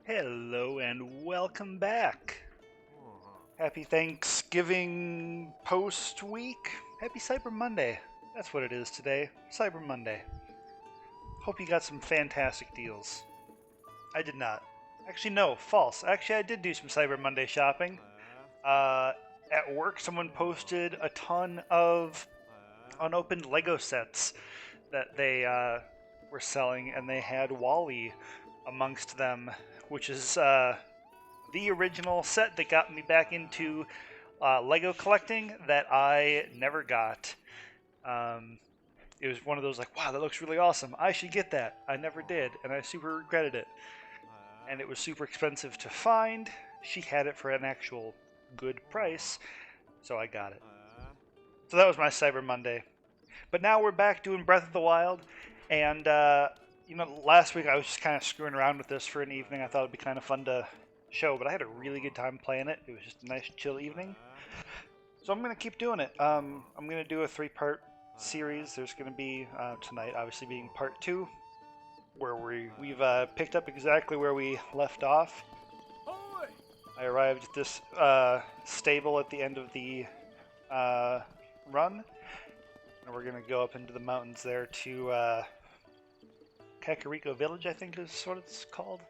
Hello and welcome back. Happy Thanksgiving post week. Happy Cyber Monday. That's what it is today. Cyber Monday. Hope you got some fantastic deals. I did not. Actually, no, false. Actually, I did do some Cyber Monday shopping. At work, someone posted a ton of unopened Lego sets that they were selling, and they had Wally amongst them, which is the original set that got me back into Lego collecting that I never got. It was one of those like, wow, that looks really awesome. I should get that. I never did, and I super regretted it. And it was super expensive to find. She had it for an actual good price, so I got it. So that was my Cyber Monday. But now we're back doing Breath of the Wild, and last week I was just kind of screwing around with this for an evening. I thought it'd be kind of fun to show, but I had a really good time playing it. It was just a nice chill evening. So I'm going to keep doing it. I'm going to do a 3-part series. There's going to be tonight, obviously, being part 2, where we've picked up exactly where we left off. I arrived at this stable at the end of the run, and we're going to go up into the mountains there to Kakariko Village, I think is what it's called.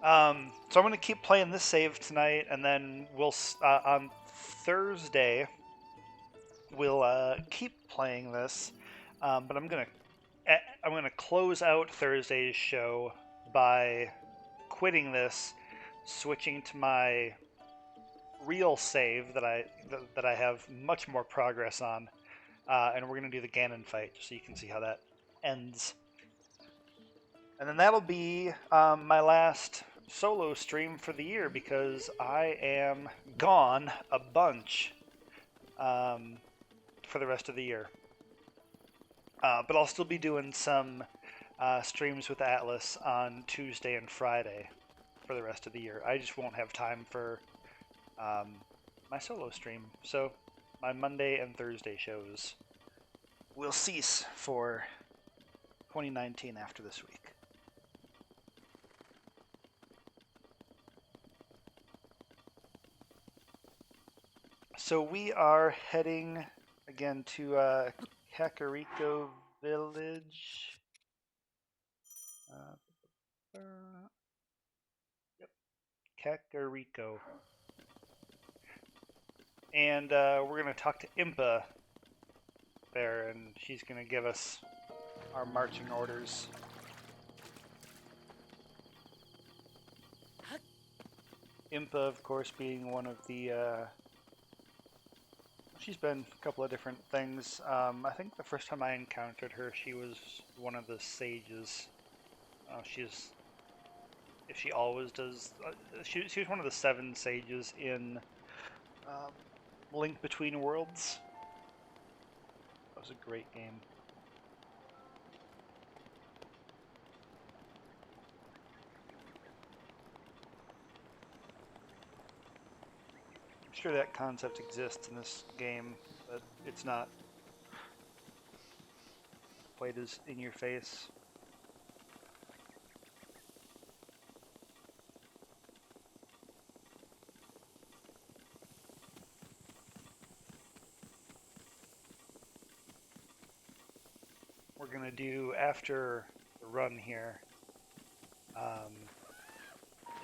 So I'm going to keep playing this save tonight, and then we'll on Thursday we'll keep playing this. But I'm gonna close out Thursday's show by quitting this, switching to my real save that I have much more progress on, and we're gonna do the Ganon fight just so you can see how that ends. And then that'll be my last solo stream for the year because I am gone a bunch for the rest of the year. But I'll still be doing some streams with Atlas on Tuesday and Friday for the rest of the year. I just won't have time for my solo stream. So my Monday and Thursday shows will cease for 2019 after this week. So we are heading again to Kakariko Village. Yep, Kakariko. And we're going to talk to Impa there, and she's going to give us our marching orders. Impa, of course, being one of the... she's been a couple of different things. I think the first time I encountered her, she was one of the sages. If she always does... she was one of the 7 sages in Link Between Worlds. That was a great game. I'm sure that concept exists in this game, but it's not quite as in your face. We're going to do, after the run here,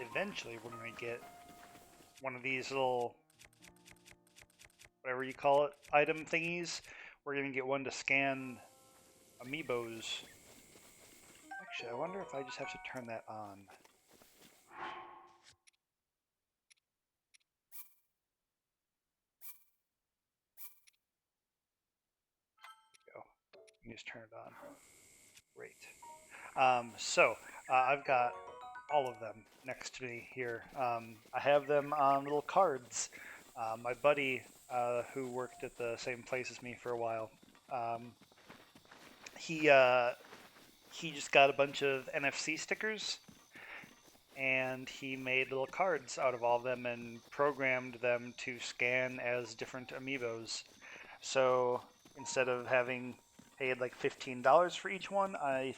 eventually we're going to get one of these little, whatever you call it, item thingies. We're going to get one to scan Amiibos. Actually, I wonder if I just have to turn that on. There we go. You can just turn it on. Great. I've got all of them next to me here. I have them on little cards. My buddy, who worked at the same place as me for a while, he just got a bunch of NFC stickers, and he made little cards out of all of them and programmed them to scan as different Amiibos. So instead of having paid like $15 for each one, I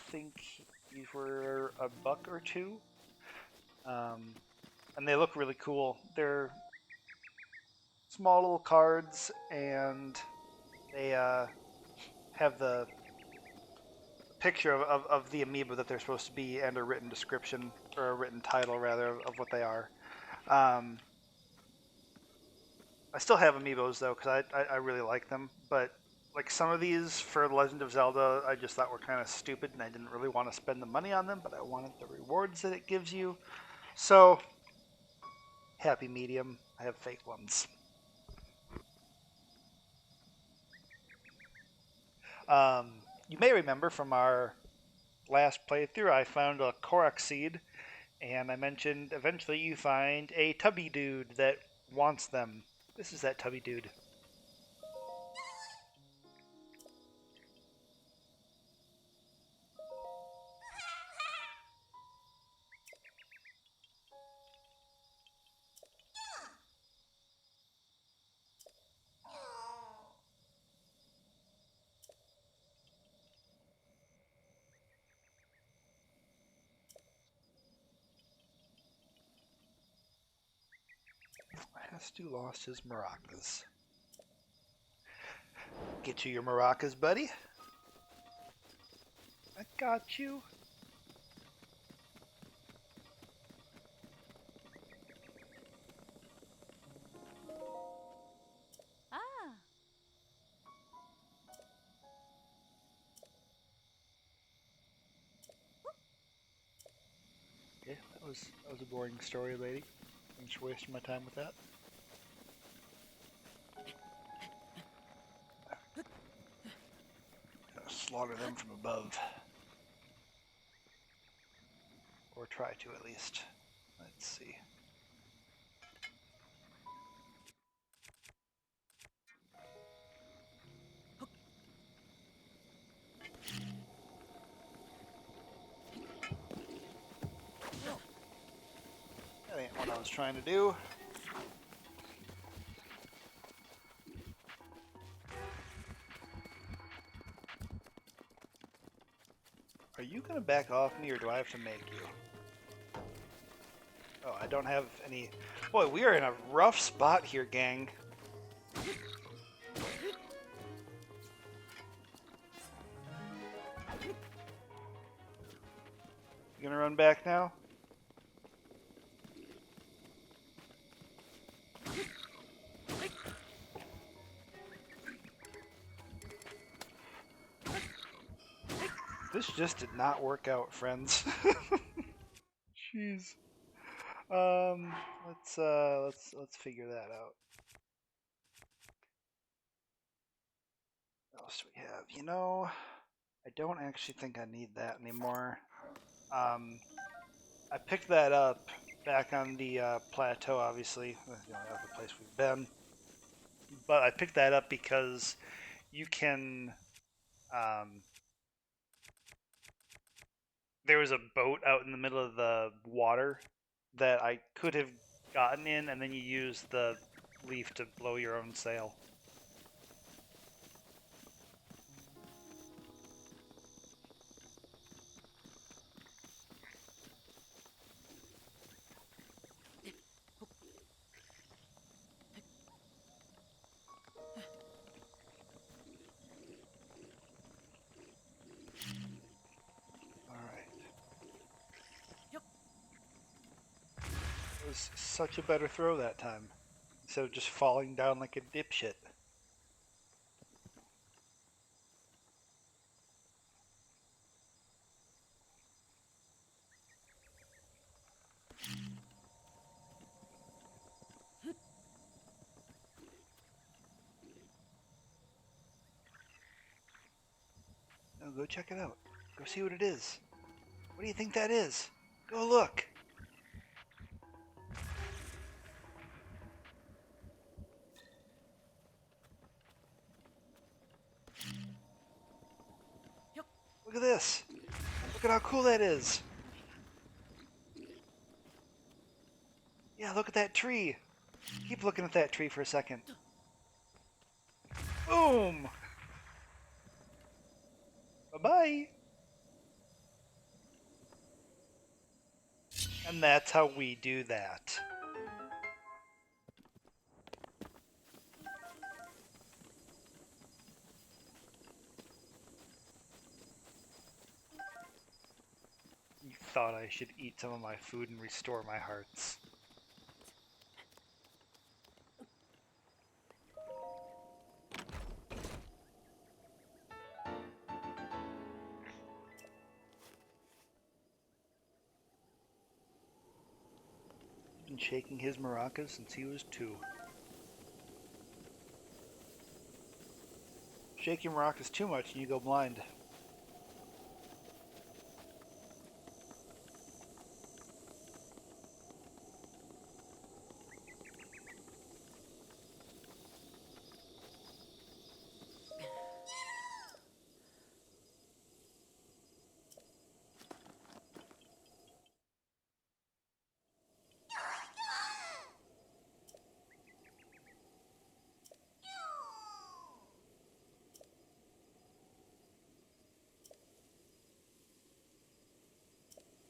think These were $1 or $2. And they look really cool. They're small little cards, and they have the picture of the amiibo that they're supposed to be, and a written description, or a written title rather, of what they are. I still have amiibos though, because I really like them, but like some of these for Legend of Zelda I just thought were kind of stupid, and I didn't really want to spend the money on them, but I wanted the rewards that it gives you. So happy medium. I have fake ones. You may remember from our last playthrough I found a Korok seed, and I mentioned eventually you find a tubby dude that wants them. This is that tubby dude. Hastu lost his maracas. Get you your maracas, buddy. I got you. Ah. Yeah, that was a boring story, lady. Thanks for wasting my time with that. Gotta slaughter them from above. Or try to, at least. Let's see. That ain't what I was trying to do. Are you gonna back off me, or do I have to make you? Oh, I don't have any... Boy, we are in a rough spot here, gang. You gonna run back now? This just did not work out, friends. Jeez. Let's figure that out. What else do we have? You know, I don't actually think I need that anymore. I picked that up back on the plateau, obviously. You know, that's the place we've been. But I picked that up because you can. Um, there was a boat out in the middle of the water that I could have gotten in, and then you use the leaf to blow your own sail. It was such a better throw that time, instead of just falling down like a dipshit. No, go check it out. Go see what it is. What do you think that is? Go look. Look at this. Look at how cool that is. Yeah, look at that tree. Keep looking at that tree for a second. Boom! Bye-bye. And that's how we do that. You thought I should eat some of my food and restore my hearts. He's been shaking his maracas since he was 2. Shake your maracas too much and you go blind.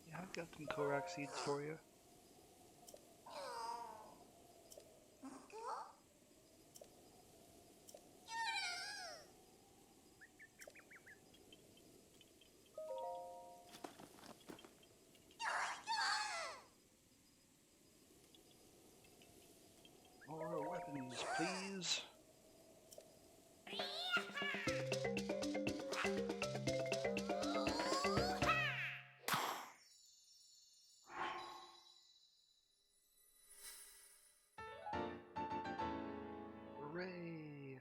Yeah, I've got some korak seeds for you. More weapons, please. Hooray!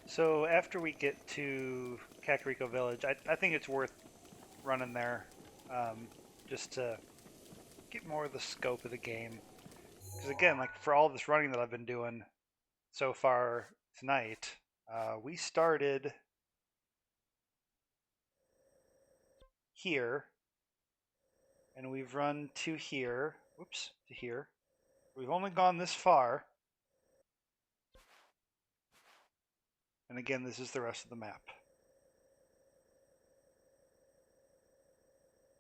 So after we get to Kakariko Village, I think it's worth running there, just to get more of the scope of the game. Because again, like for all this running that I've been doing so far tonight, we started here, and we've run to here. Whoops, to here. We've only gone this far. And again, this is the rest of the map.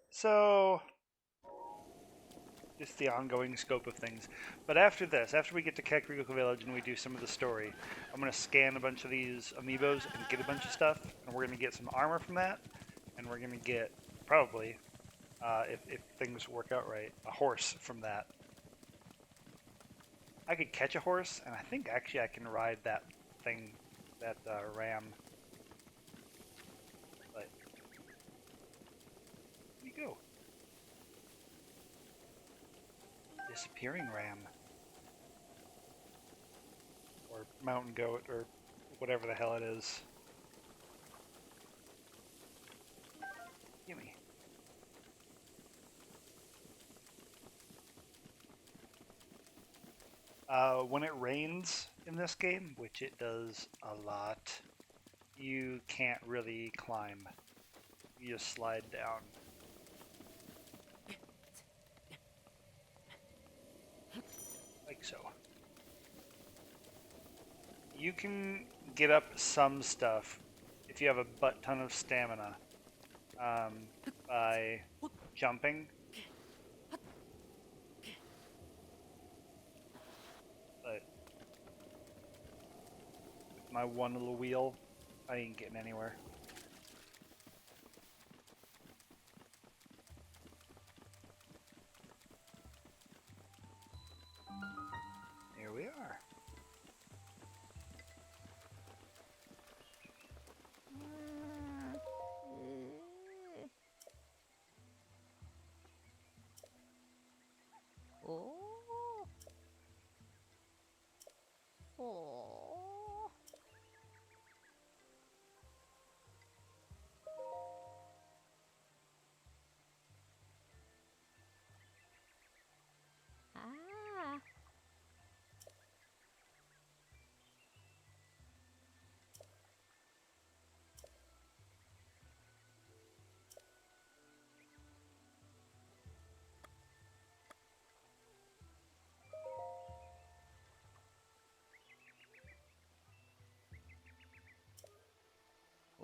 So, just the ongoing scope of things. But after this, after we get to Kakariko Village and we do some of the story, I'm going to scan a bunch of these amiibos and get a bunch of stuff. And we're going to get some armor from that. And we're going to get, probably, if things work out right, a horse from that. I could catch a horse, and I think actually I can ride that thing, that ram. But, here you go. Disappearing ram. Or mountain goat, or whatever the hell it is. Gimme. When it rains in this game, which it does a lot, you can't really climb. You just slide down. Like so. You can get up some stuff if you have a butt ton of stamina by jumping. But with my one little wheel, I ain't getting anywhere. Here we are.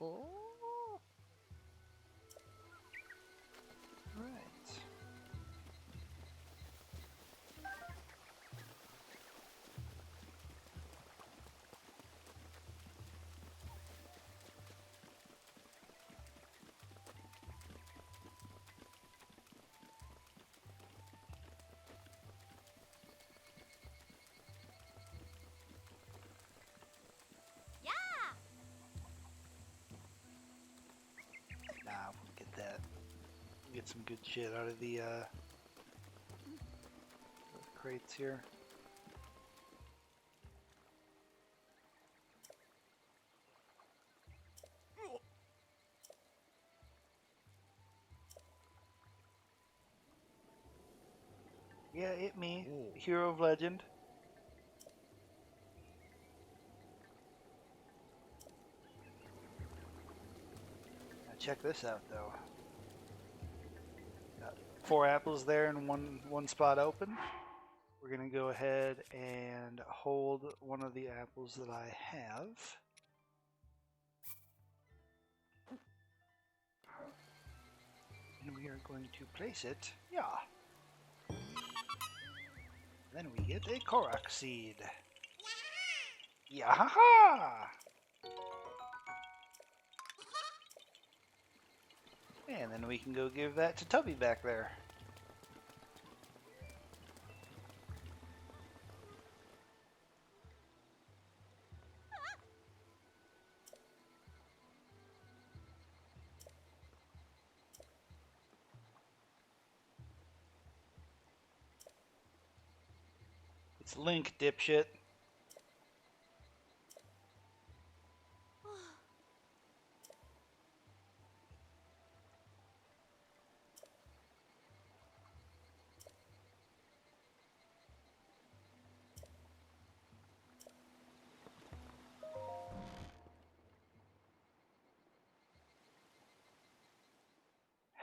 Oh. Right. Nah, we'll get that. Get some good shit out of the crates here. Yeah, it me, hero of legend. Now check this out, though. Got 4 apples there and one spot open. We're gonna go ahead and hold one of the apples that I have. And we are going to place it. Yeah. Then we get a Korok seed. Yeah ha ha! And then we can go give that to Tubby back there. It's Link, dipshit.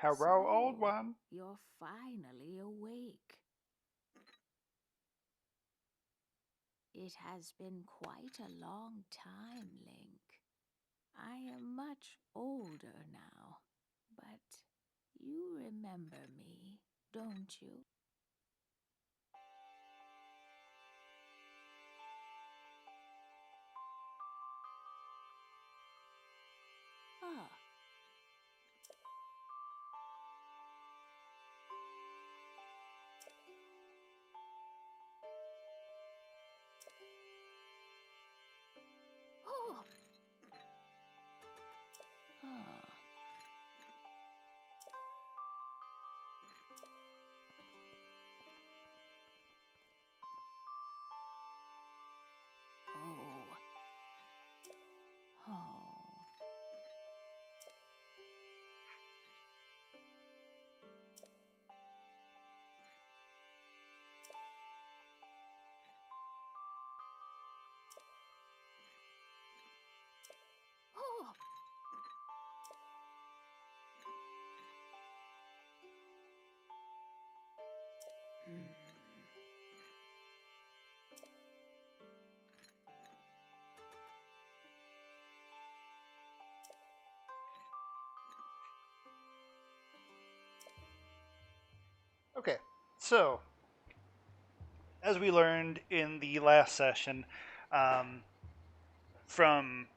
Hello, old one. You're finally awake. It has been quite a long time, Link. I am much older now, but you remember me, don't you? Ah. Oh. Ah. Oh. Oh. Oh. Hmm. Okay, so as we learned in the last session from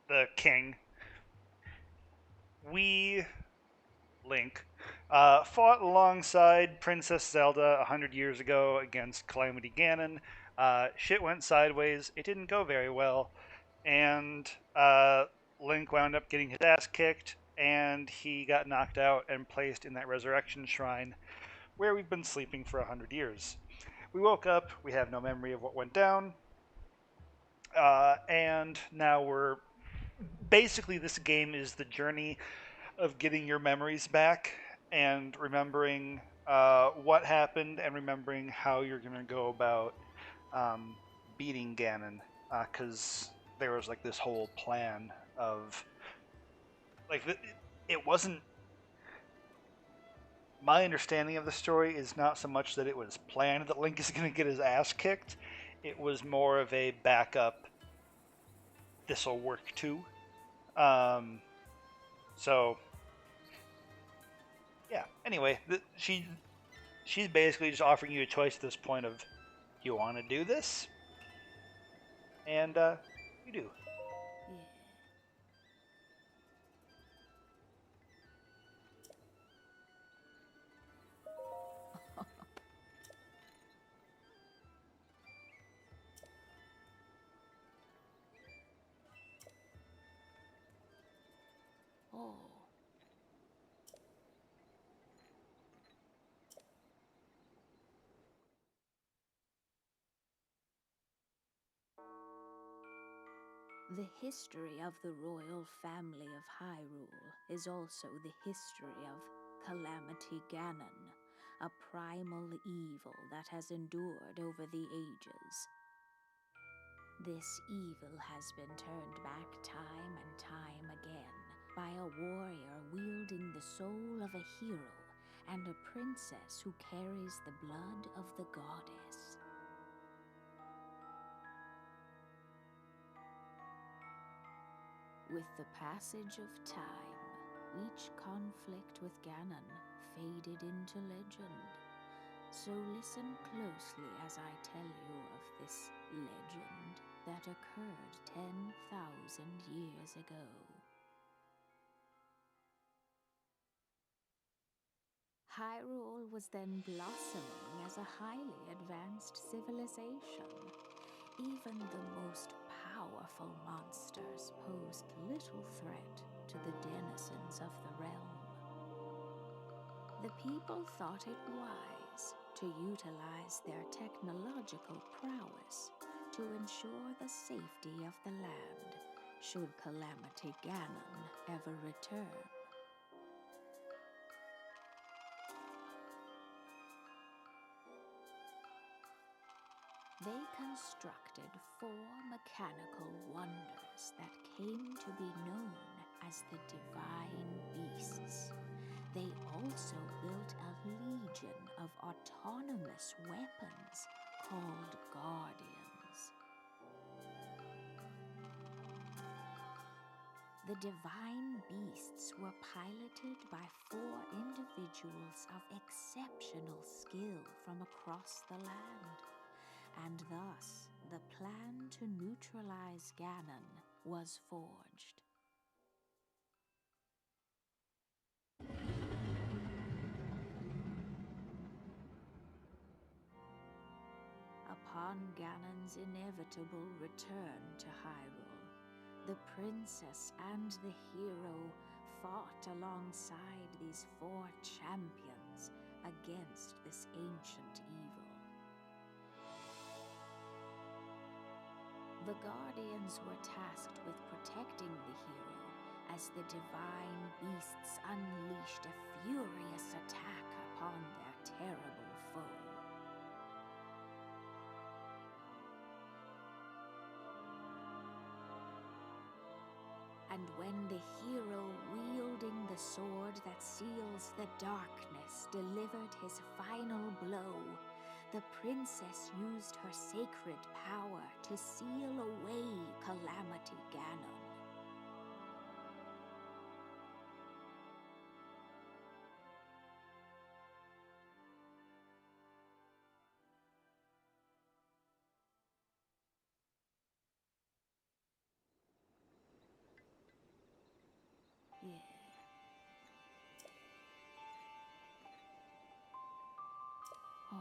the king, we, Link, fought alongside Princess Zelda 100 years ago against Calamity Ganon. Shit went sideways. It didn't go very well. And Link wound up getting his ass kicked, and he got knocked out and placed in that resurrection shrine where we've been sleeping for 100 years. We woke up, we have no memory of what went down, and now we're basically, this game is the journey of getting your memories back and remembering what happened and remembering how you're going to go about beating Ganon, because there was like this whole plan of like it wasn't. My understanding of the story is not so much that it was planned that Link is going to get his ass kicked. It was more of a backup. This'll work too. Um, so yeah. Anyway, she's basically just offering you a choice at this point of, you want to do this, and you do. Yeah. Oh. The history of the royal family of Hyrule is also the history of Calamity Ganon, a primal evil that has endured over the ages. This evil has been turned back time and time again by a warrior wielding the soul of a hero and a princess who carries the blood of the goddess. With the passage of time, each conflict with Ganon faded into legend. So listen closely as I tell you of this legend that occurred 10,000 years ago. Hyrule was then blossoming as a highly advanced civilization. Even the most powerful monsters posed little threat to the denizens of the realm. The people thought it wise to utilize their technological prowess to ensure the safety of the land should Calamity Ganon ever return. They constructed 4 mechanical wonders that came to be known as the Divine Beasts. They also built a legion of autonomous weapons called Guardians. The Divine Beasts were piloted by 4 individuals of exceptional skill from across the land. And thus, the plan to neutralize Ganon was forged. Upon Ganon's inevitable return to Hyrule, the princess and the hero fought alongside these 4 champions against this ancient evil. The Guardians were tasked with protecting the hero as the Divine Beasts unleashed a furious attack upon their terrible foe. And when the hero wielding the sword that seals the darkness delivered his final blow, the princess used her sacred power to seal away Calamity Ganon. Yeah. Oh.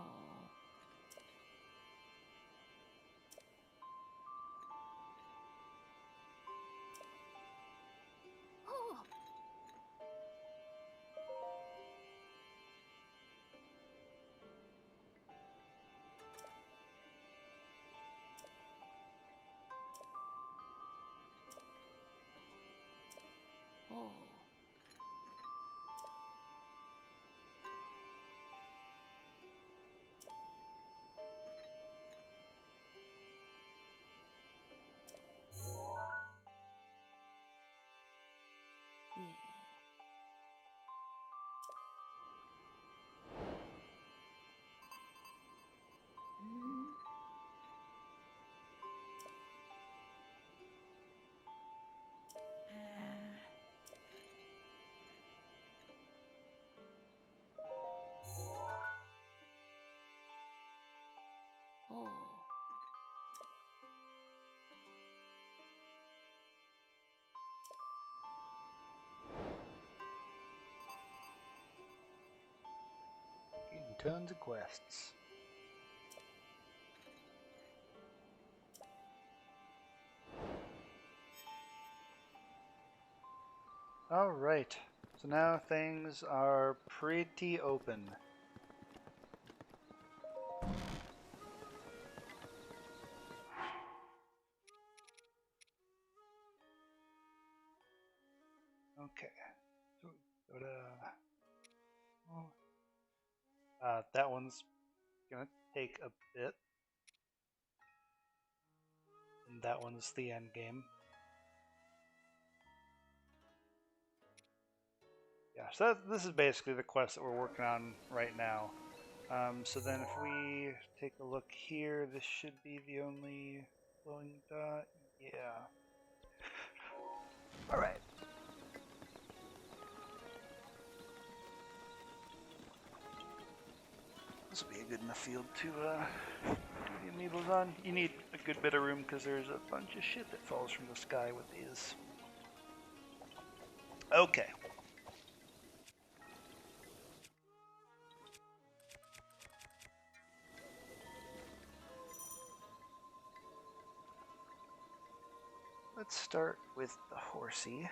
more. Getting tons of quests. Alright, so now things are pretty open. Okay, so go to... that one's gonna take a bit. And that one's the end game. Yeah, so this is basically the quest that we're working on right now. So then if we take a look here, this should be the only glowing dot. Yeah. Alright. This will be a good enough field to do the amiibos on. You need a good bit of room because there's a bunch of shit that falls from the sky with these. Okay. Let's start with the Horsey.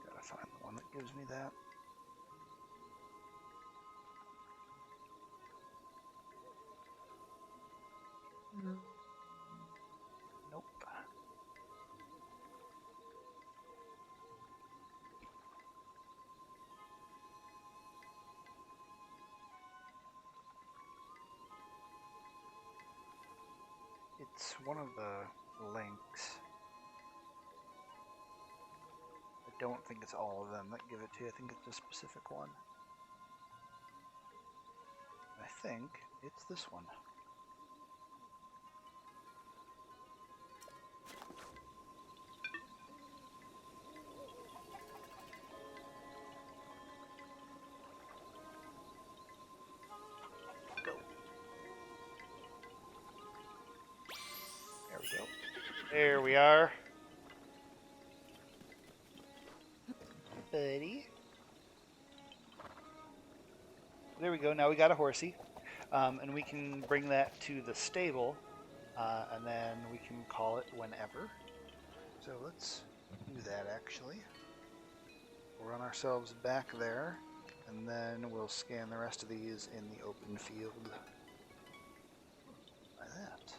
Gotta find the one that gives me that. Nope. It's one of the links. I don't think it's all of them that give it to you. I think it's a specific one. I think it's this one. Go. There we go. There we are. Buddy. There we go. Now we got a Horsey. And we can bring that to the stable. And then we can call it whenever. So let's do that actually. We'll run ourselves back there. And then we'll scan the rest of these in the open field. Like that.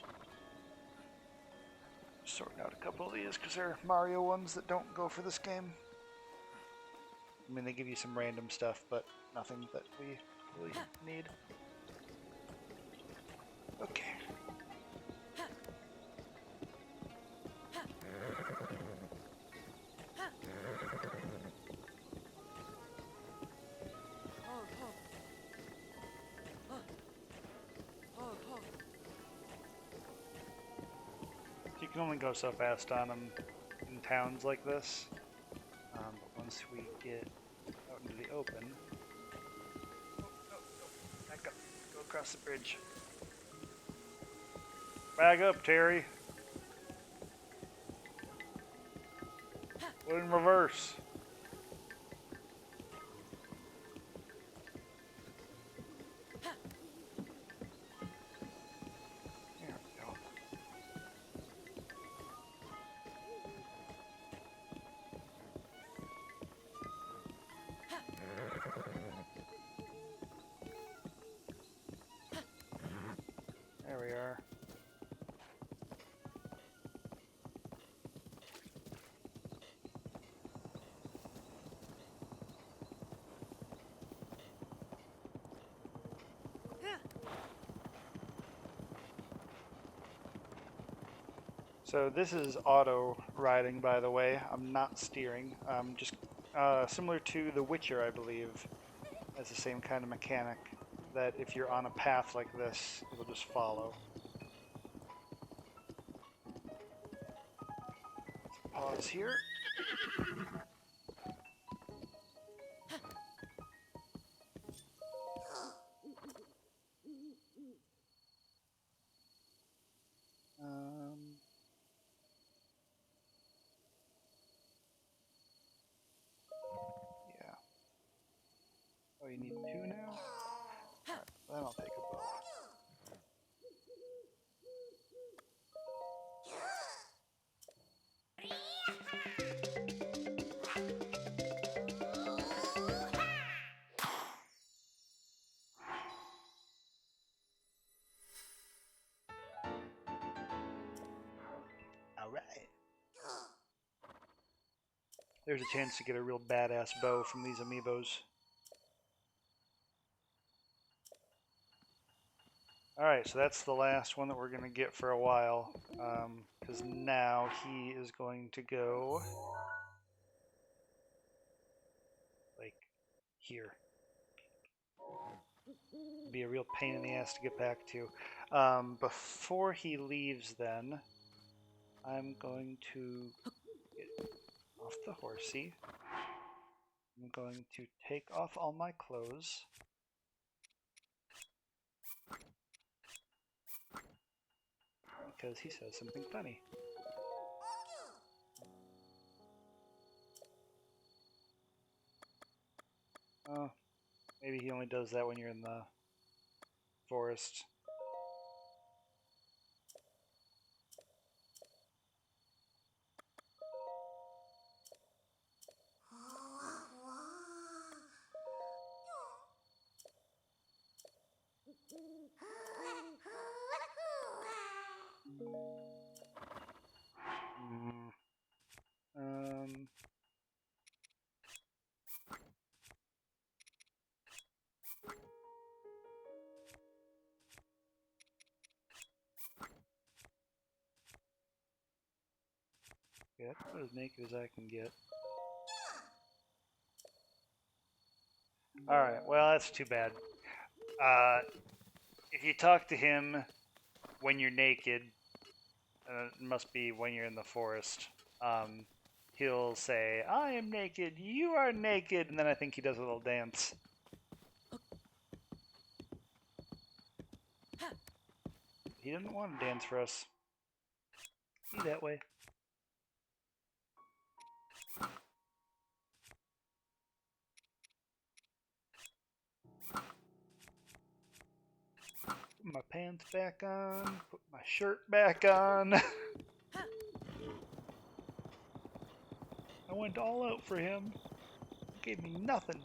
Sorting out a couple of these because they're Mario ones that don't go for this game. I mean, they give you some random stuff, but nothing that we really need. Okay. You can only go so fast on them in towns like this. But once we get out into the open... Back up. Go across the bridge. Back up, Terry. Put in reverse. There we go. There we are. So this is auto riding, by the way. I'm not steering. Just similar to The Witcher, I believe, has the same kind of mechanic that if you're on a path like this, it'll just follow. Pause here. Oh, you need 2 now? Alright, then I'll take a bow. Alright. There's a chance to get a real badass bow from these amiibos. Alright, so that's the last one that we're going to get for a while. Because now he is going to go... like, here. Be a real pain in the ass to get back to. Before he leaves then, I'm going to get off the horsey. I'm going to take off all my clothes. Because he says something funny. Oh, maybe he only does that when you're in the forest. Mm, um, yeah, that's about as naked as I can get. Alright, well, that's too bad. If you talk to him when you're naked, it must be when you're in the forest, he'll say, I am naked, you are naked, and then I think he does a little dance. He didn't want to dance for us. Be that way. Put my pants back on, put my shirt back on. I went all out for him. He gave me nothing.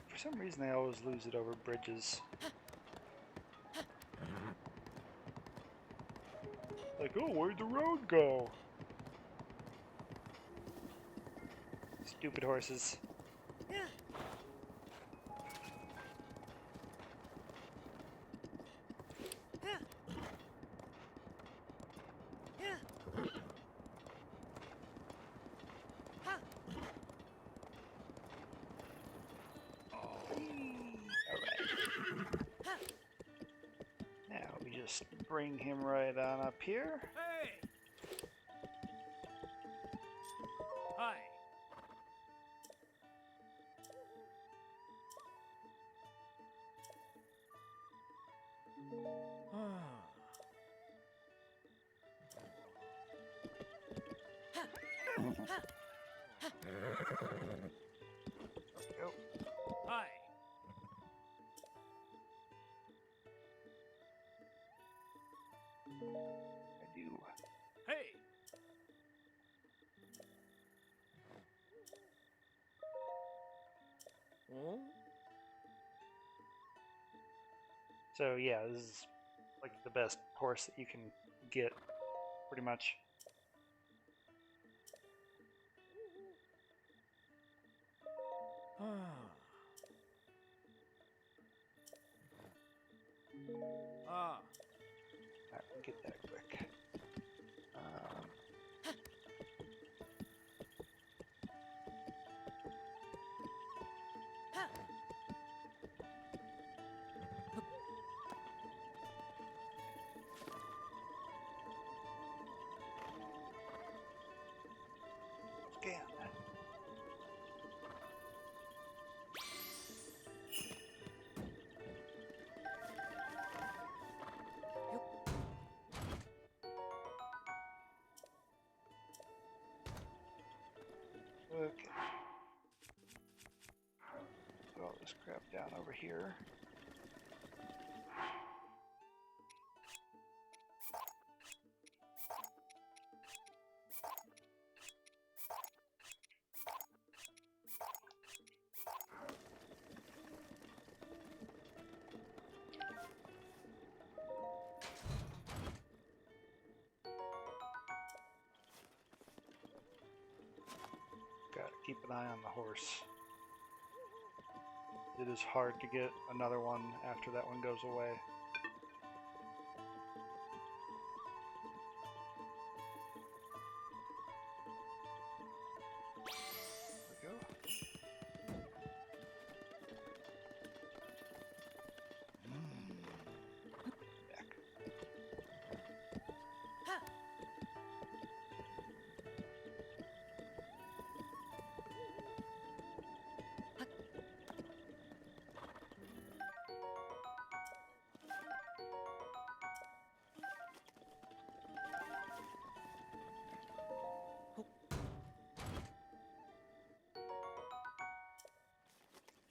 For some reason, I always lose it over bridges. Like, oh, where'd the road go? Stupid horses. Now we just bring him right on up here. Hey! Hi. Go. Hi. I do. Hey! Oh? So yeah, this is like the best horse that you can get, pretty much. Ah. Alright, we'll get that quick. Scan. here. Gotta keep an eye on the horse. It is hard to get another one after that one goes away. There we go. Back.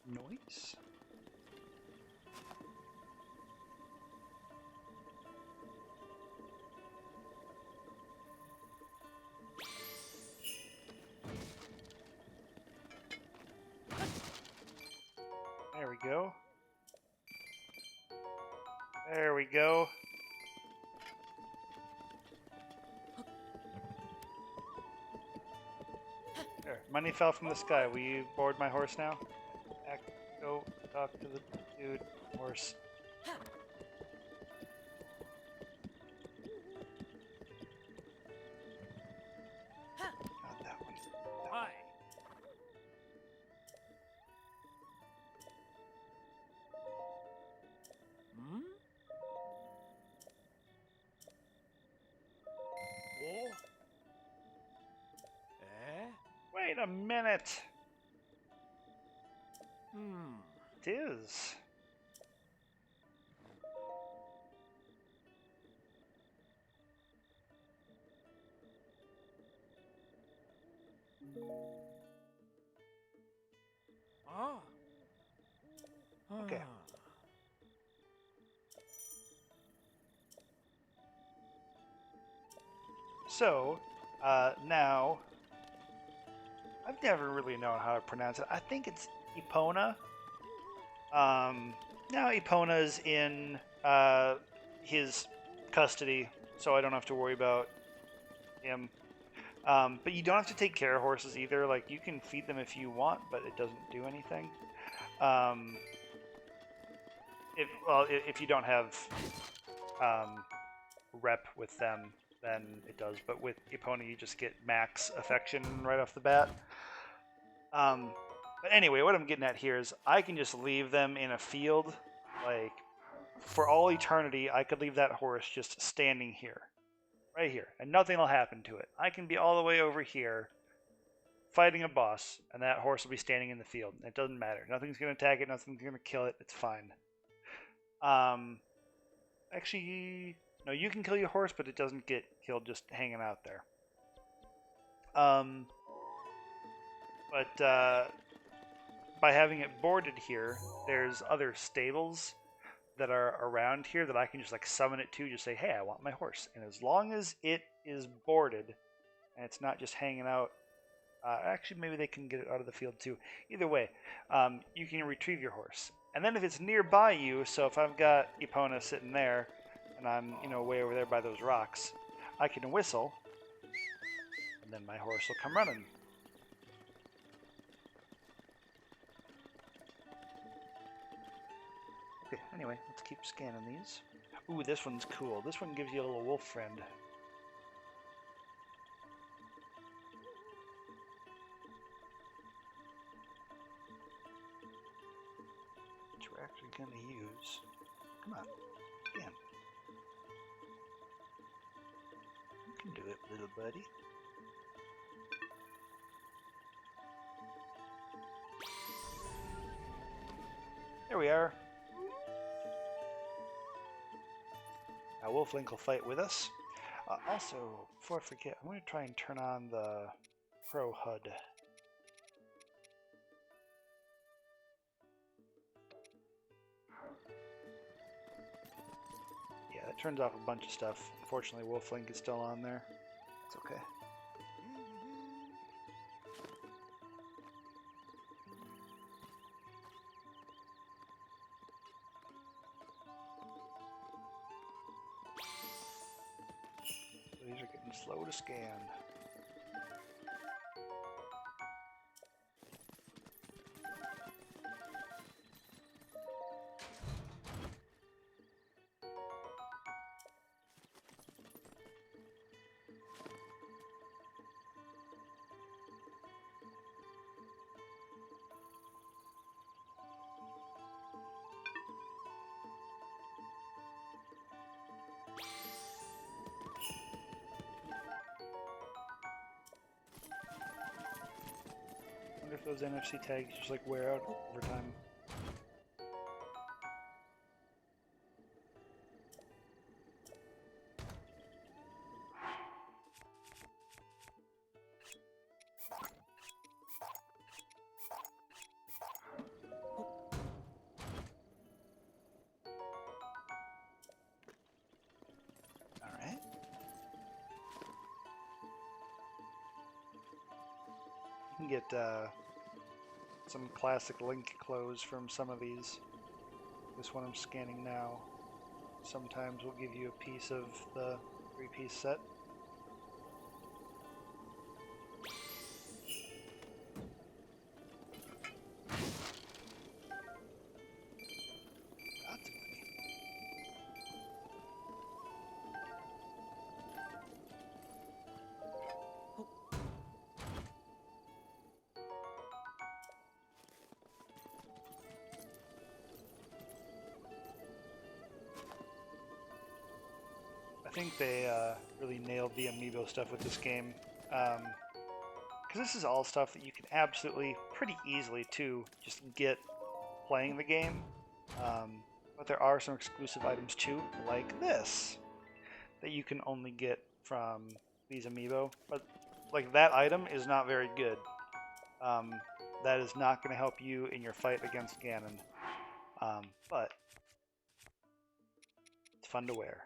Noise. There we go. There we go. There, money fell from the sky. Will you board my horse now? Go talk to the dude horse. Not that one. Hi. Hmm? Oh? Eh? Wait a minute. Hmm. It is. Ah. Okay. So, now, I've never really known how to pronounce it. I think it's Epona. Now Epona's in his custody, so I don't have to worry about him. But you don't have to take care of horses either. Like, you can feed them if you want, but it doesn't do anything. If you don't have rep with them, then it does. But with Epona, you just get max affection right off the bat. But anyway, what I'm getting at here is I can just leave them in a field, like, for all eternity. I could leave that horse just standing here, right here, and nothing will happen to it. I can be all the way over here fighting a boss, and that horse will be standing in the field. It doesn't matter. Nothing's going to attack it. Nothing's going to kill it. It's fine. Actually, no, you can kill your horse, but it doesn't get killed just hanging out there. But by having it boarded here, there's other stables that are around here that I can just like summon it to, just say, hey, I want my horse. And as long as it is boarded and it's not just hanging out, actually maybe they can get it out of the field too. Either way, you can retrieve your horse. And then if it's nearby you, so if I've got Epona sitting there and I'm, way over there by those rocks, I can whistle and then my horse will come running. Okay, anyway, let's keep scanning these. Ooh, this one's cool. This one gives you a little wolf friend. Which we're actually going to use. Come on, again. You can do it, little buddy. There we are. Now Wolflink will fight with us. Also, before I forget, I'm going to try and turn on the Pro HUD. it turns off a bunch of stuff. Unfortunately, Wolflink is still on there. It's okay. These are getting slow to scan. I wonder if those NFC tags just like wear out over time. Alright. You can get some classic Link clothes from some of these. This one I'm scanning now sometimes will give you a piece of the 3-piece set. Lots of money. I think they really nailed the Amiibo stuff with this game. Because this is all stuff that you can absolutely, pretty easily too, just get playing the game. But there are some exclusive items too, like this, that you can only get from these Amiibo. But like that item is not very good. That is not going to help you in your fight against Ganon. But it's fun to wear.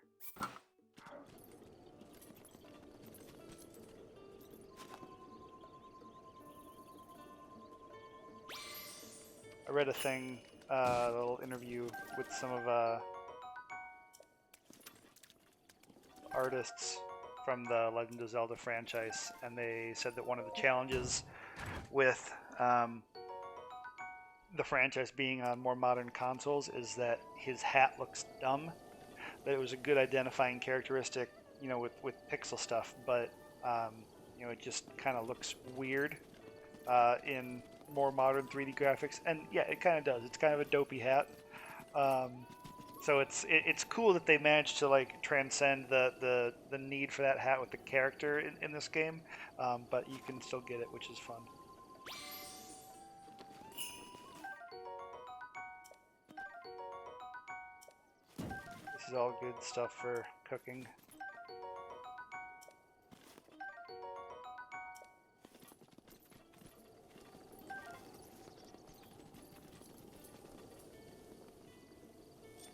I read a thing, a little interview with some of artists from the Legend of Zelda franchise, and they said that one of the challenges with the franchise being on more modern consoles is that his hat looks dumb. That it was a good identifying characteristic, you know, with pixel stuff, but you know, it just kind of looks weird in more modern 3D graphics, and yeah, it kind of does. It's kind of a dopey hat. So it's cool that they managed to like transcend the need for that hat with the character in this game, but you can still get it, which is fun. This is all good stuff for cooking.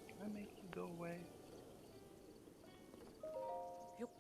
Can I make you go away? Yep.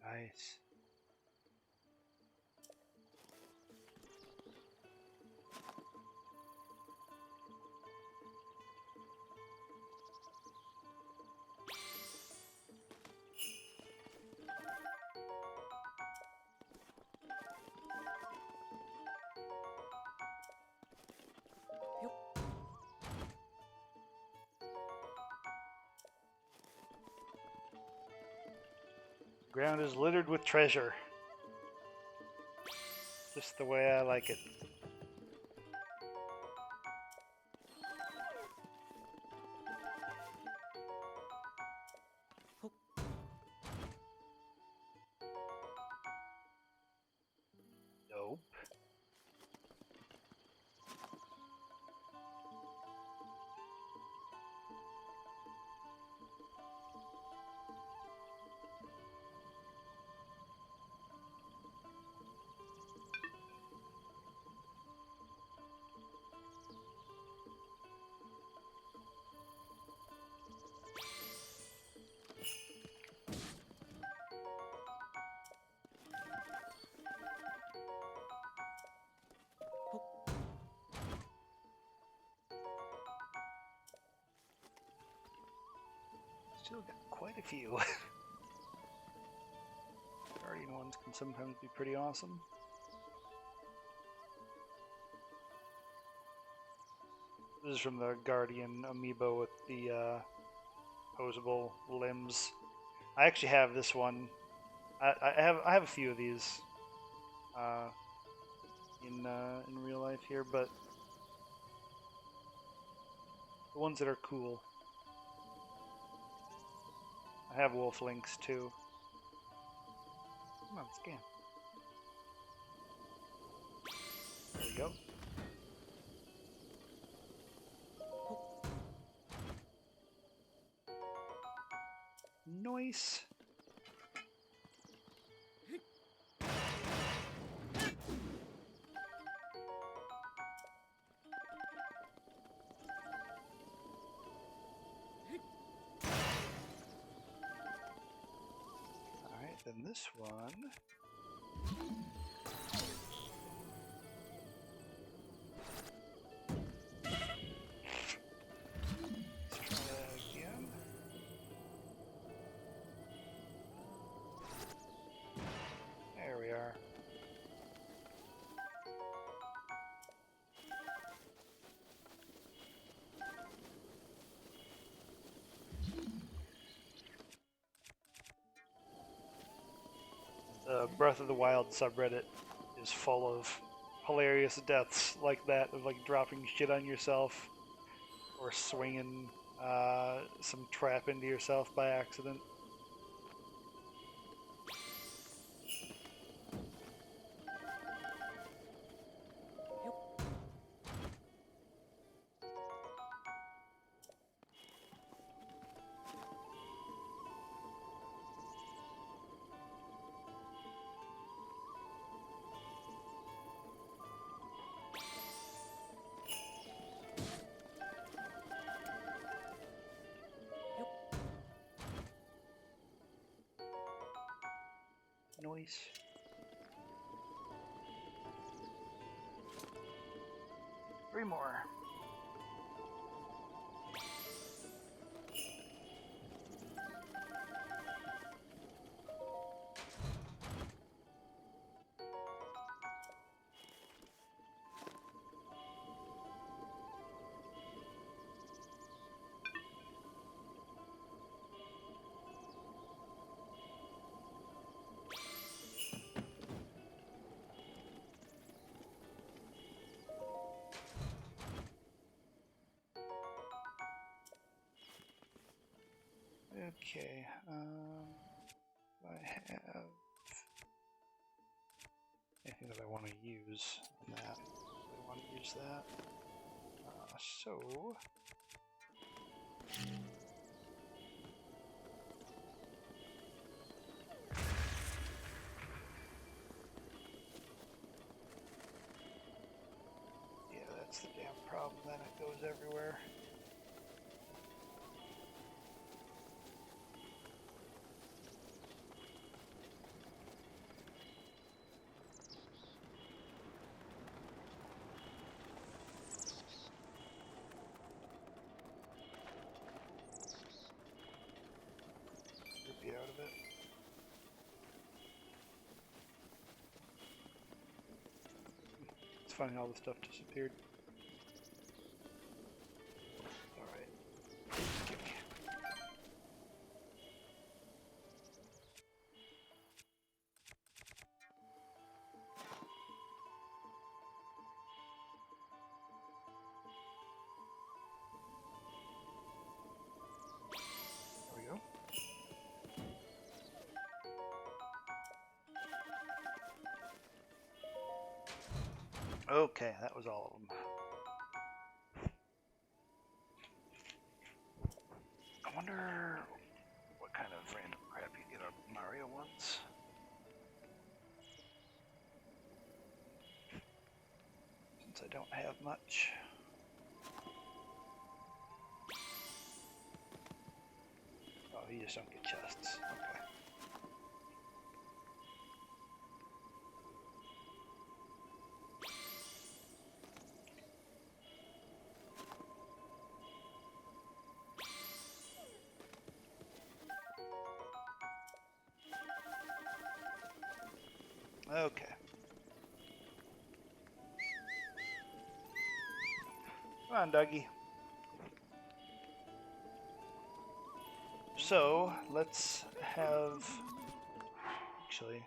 Nice. Ground is littered with treasure. Just the way I like it. Nope. Still got quite a few. Guardian ones can sometimes be pretty awesome. This is from the Guardian Amiibo with the posable limbs. I actually have this one. I have a few of these in real life here, but the ones that are cool. I have wolf links too. Come on, scan. There we go. Nice. Alright, then this one. Let's try that again. There we are. The Breath of the Wild subreddit is full of hilarious deaths like that, of like dropping shit on yourself or swinging some trap into yourself by accident. Nice. Three more. Okay, I have anything that I want to use on that. I want to use that. So yeah, that's the damn problem. Then it goes everywhere. Be out of it. It's funny how the stuff disappeared. Alright. Give me. Okay, that was all of them. I wonder what kind of random crap you get on Mario ones. Since I don't have much. Oh, you just don't get chests. Okay. Okay. Come on, Dougie. So, let's have... Actually...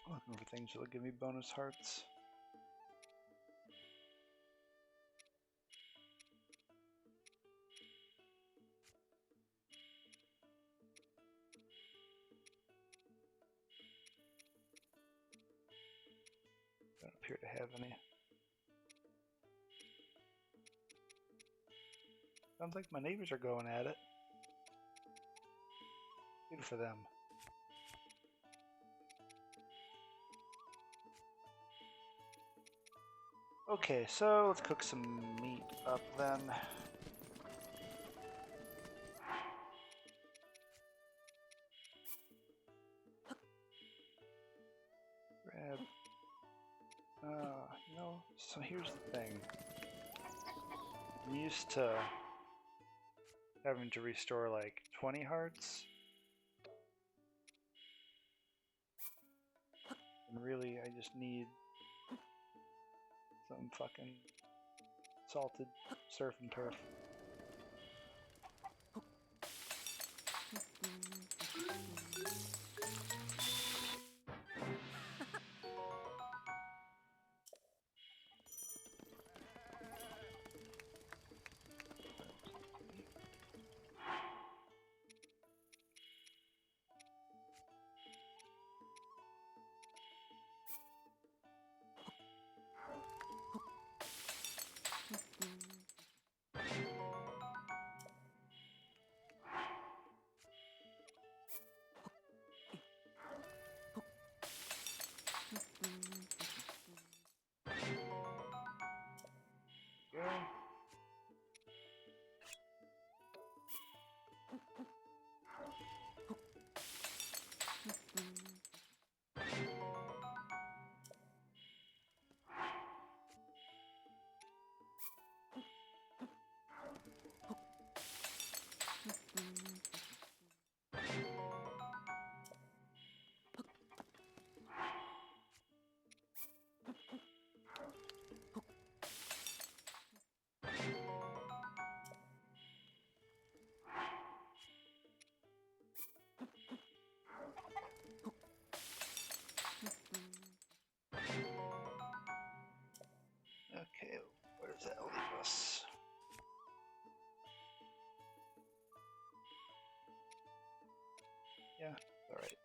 looking for things that'll give me bonus hearts. Don't appear to have any. Sounds like my neighbors are going at it. Good for them. Okay, so let's cook some meat up then. Grab. So here's the thing. I'm used to having to restore like 20 hearts. And really, I just need some fucking salted surf and turf. Go. Okay, where does that leave us? Yeah, alright.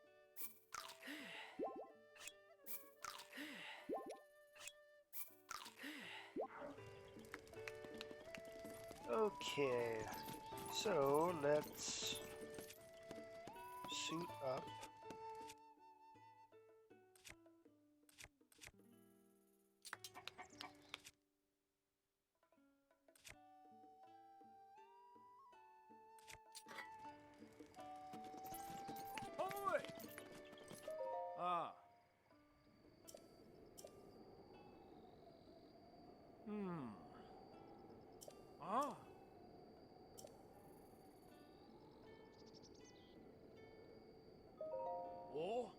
Okay, so let's suit up. Ahoy! Ah. Ah. Oh.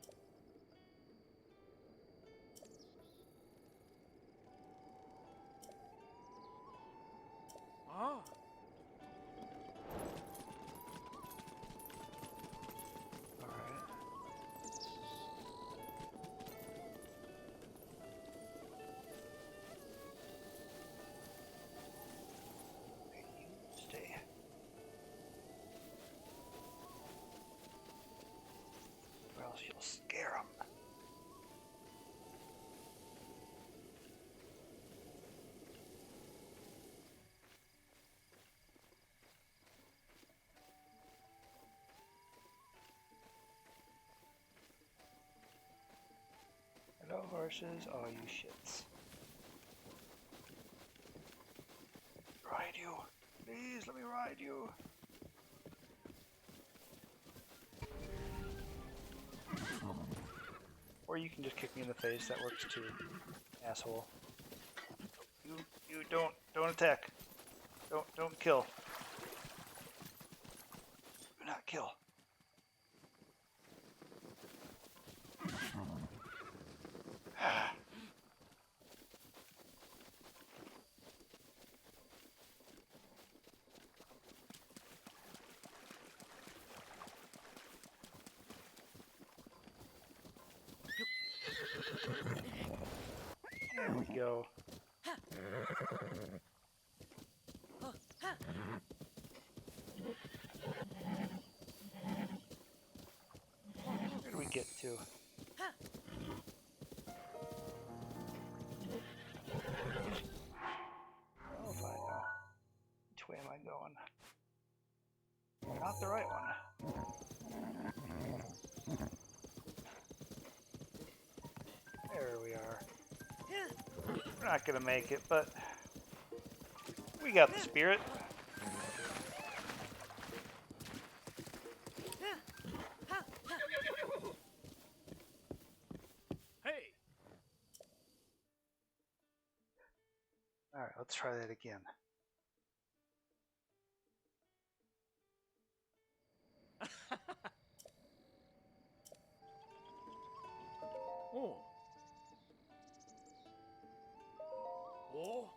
Ah. Alright. Stay. Or else you'll scare them. Hello, horses. Oh, you shits. Ride you. Please, let me ride you. Or you can just kick me in the face. That works too, asshole. You don't attack. Don't kill. Do not kill. There we go. Where do we get to? Oh, if I know. Which way am I going? Not the right one. There we are. We're not gonna make it, but we got the spirit. Hey. Alright, let's try that again. Oh. Oh.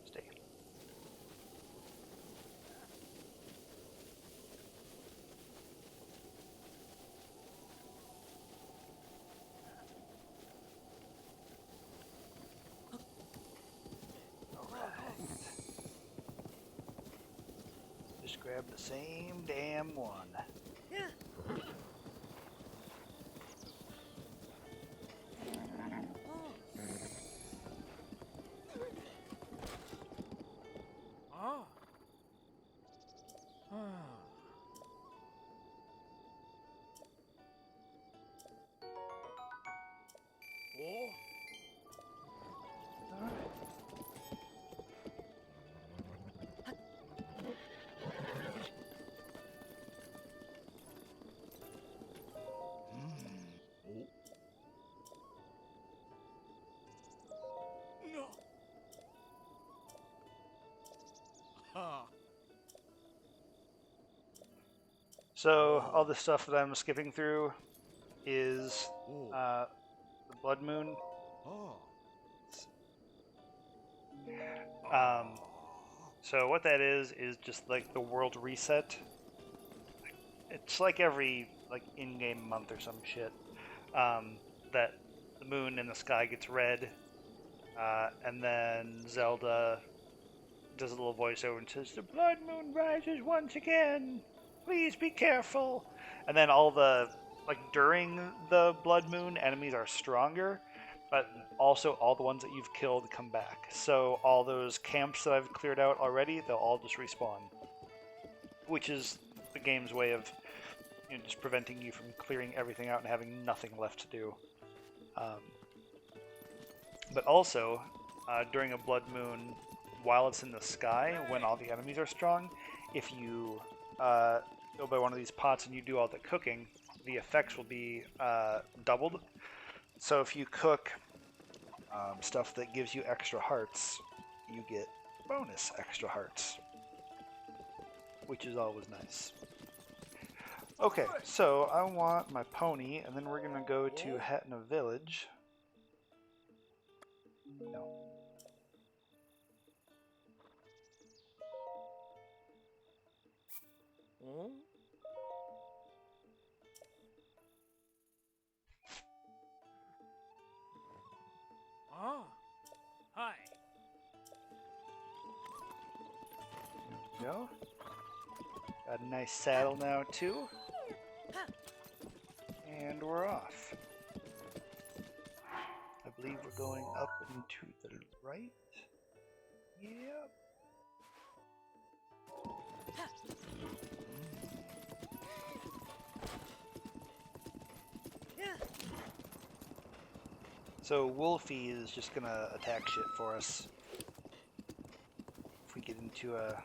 Stay. Just grab the same damn one. Ah. Ah. Oh. Oh. No. Ah. So all the stuff that I'm skipping through is Oh. the blood moon. Oh. So what that is just like the world reset. It's like every like in-game month or some shit. That the moon in the sky gets red, and then Zelda does a little voiceover and says, "The blood moon rises once again. Please be careful." And then all the like during the blood moon, enemies are stronger, but also all the ones that you've killed come back. So all those camps that I've cleared out already, they'll all just respawn, which is the game's way of just preventing you from clearing everything out and having nothing left to do. But also, during a blood moon, while it's in the sky, when all the enemies are strong, if you go by one of these pots and you do all the cooking, the effects will be doubled. So if you cook stuff that gives you extra hearts, you get bonus extra hearts, which is always nice. Okay, so I want my pony, and then we're gonna go to Hetna Village. No. Ah. Hi. There we go. Got a nice saddle now too. And we're off. I believe we're going up and to the right. Yep. So Wolfie is just gonna attack shit for us if we get into a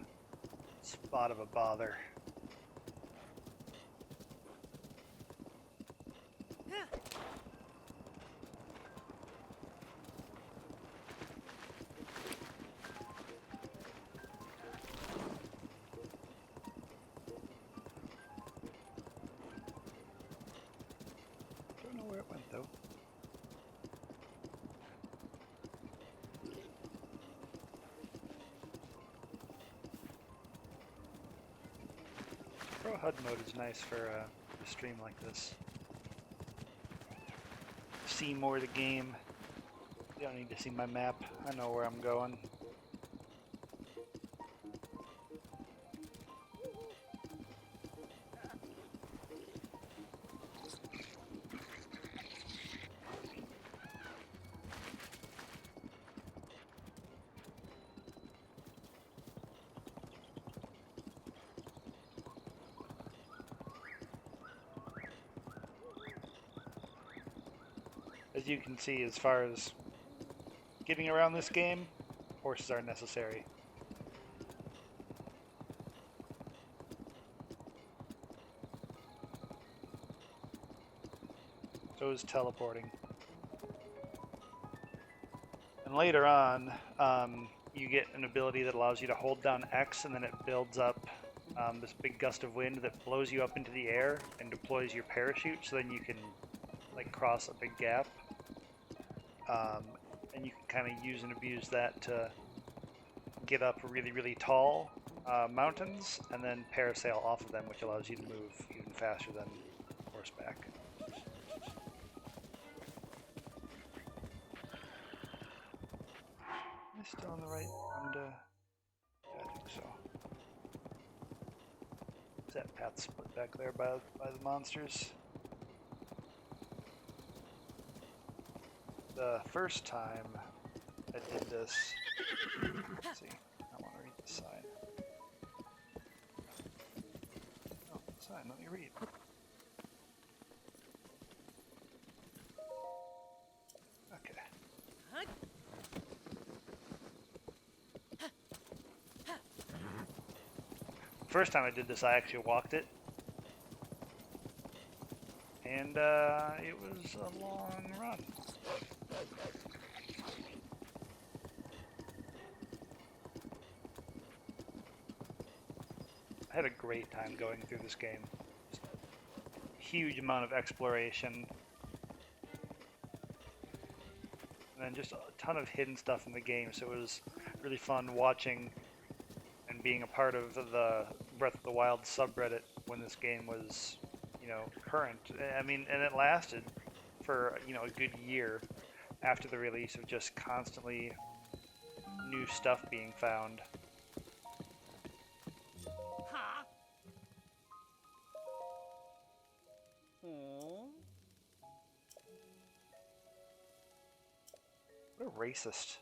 spot of a bother. Don't know where it went though. Pro HUD mode is nice for a stream like this. See more of the game. You don't need to see my map. I know where I'm going. As you can see, as far as getting around this game, horses are necessary. So is teleporting. And later on, you get an ability that allows you to hold down X, and then it builds up this big gust of wind that blows you up into the air and deploys your parachute, so then you can like cross a big gap. And you can kind of use and abuse that to get up really, really tall mountains and then parasail off of them, which allows you to move even faster than horseback. Am I still on the right one to... Yeah, I think so. Is that path split back there by the monsters? The first time I did this, let's see, I want to read the sign. Oh, sign, let me read. Okay. First time I did this, I actually walked it. And it was a long run. I had a great time going through this game. Just huge amount of exploration. And then just a ton of hidden stuff in the game, so it was really fun watching and being a part of the Breath of the Wild subreddit when this game was, you know, current. I mean, and it lasted for, you know, a good year after the release of just constantly new stuff being found. What a racist.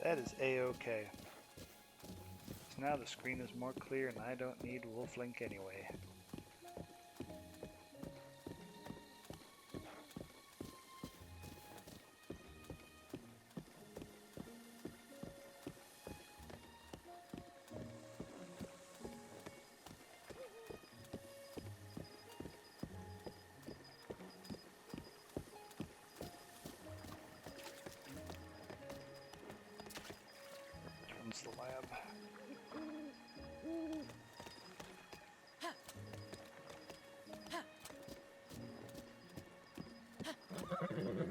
That is A-okay. So now the screen is more clear and I don't need Wolflink anyway.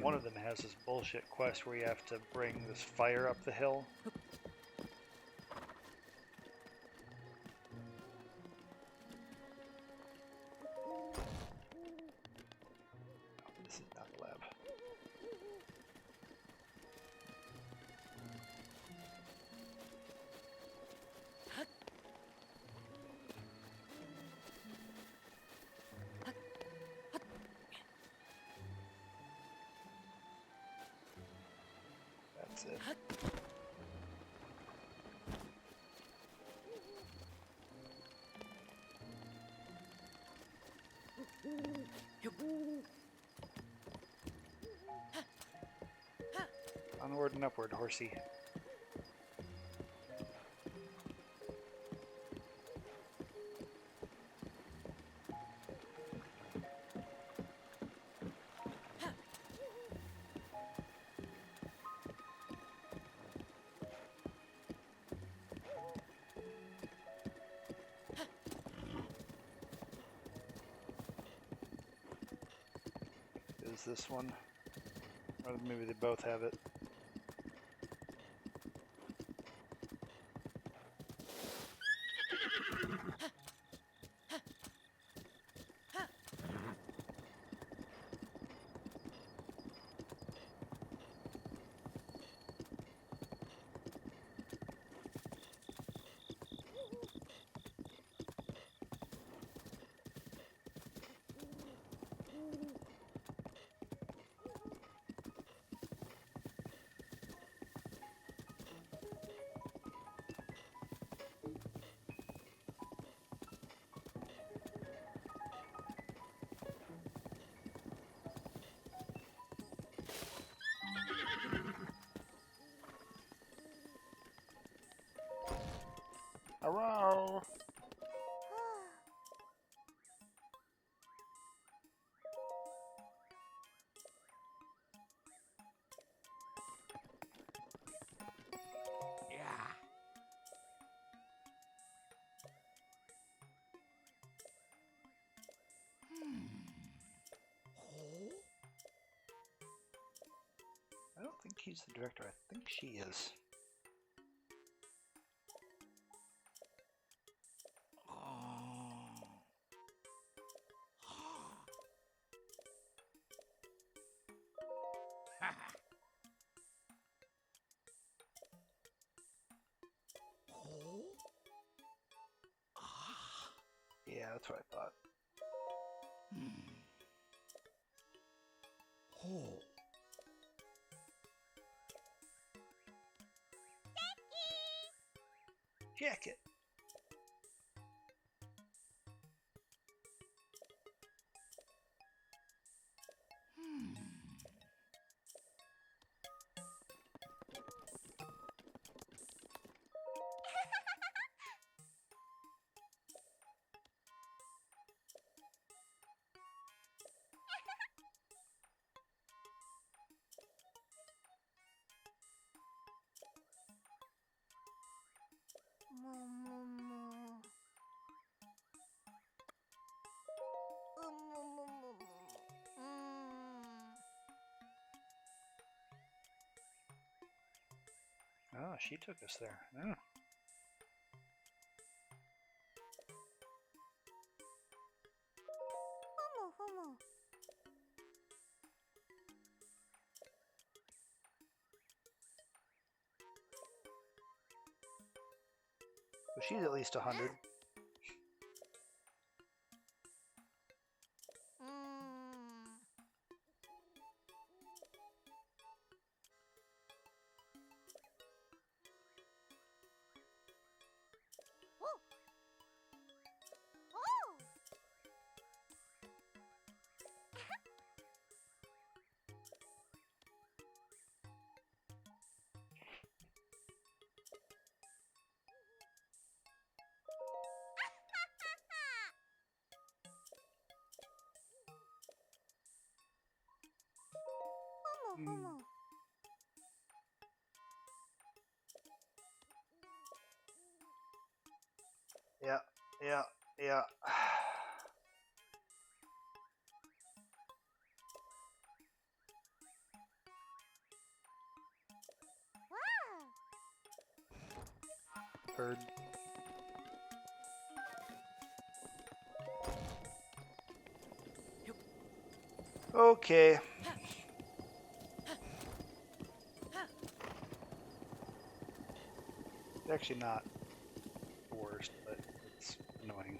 one of them has this bullshit quest where you have to bring this fire up the hill. This is not the lab. That's it. Onward and upward, Horsey. Is this one? Or maybe they both have it. Hello. Yeah. I don't think he's the director. I think she is. Yeah, that's what I thought. Jacket. Oh, she took us there. Oh. So she's at least 100. Yeah, yeah, yeah. bird. Okay. It's actually not the worst, but it's annoying.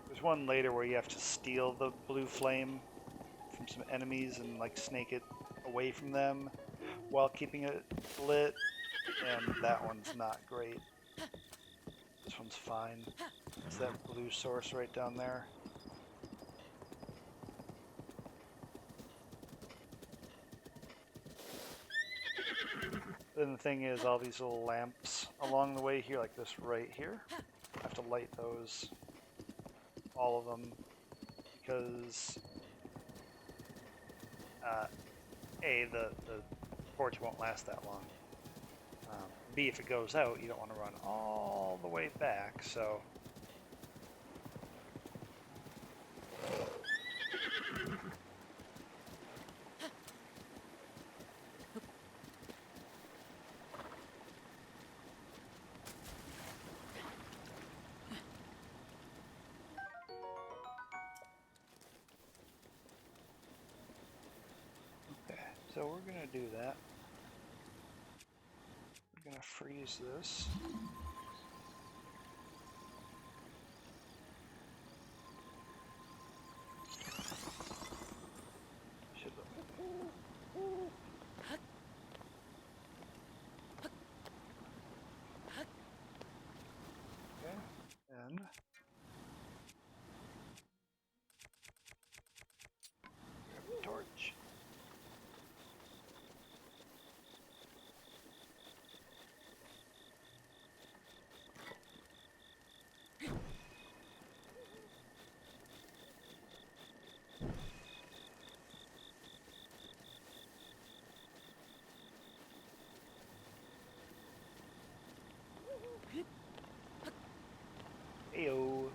There's one later where you have to steal the blue flame from some enemies and like snake it away from them while keeping it lit, and that one's not great. This one's fine. It's that blue source right down there. Then the thing is, all these little lamps along the way here, like this right here, I have to light those, all of them, because A, the torch won't last that long. B, if it goes out, you don't want to run all the way back, so... Okay, so we're gonna do that. We're gonna freeze this. Should okay, and grab the torch. Ayo.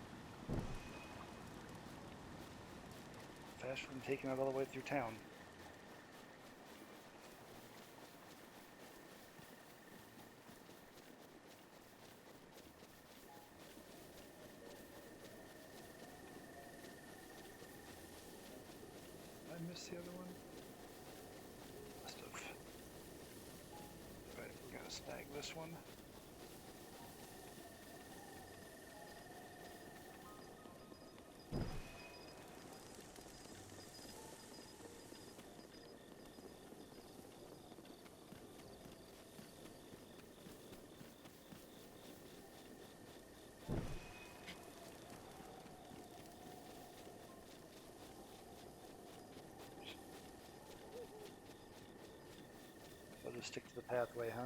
Faster than taking it all the way through town. Did I miss the other one? Must have. Right, we're gonna snag this one. I'll just stick to the pathway, huh?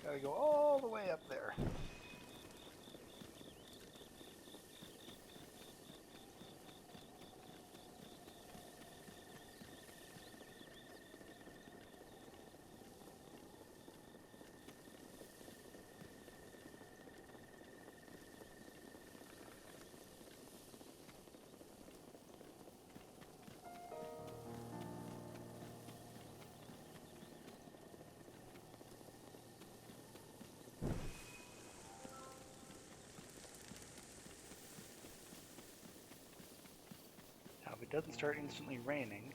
Gotta go all the way up there. Now, if it doesn't start instantly raining,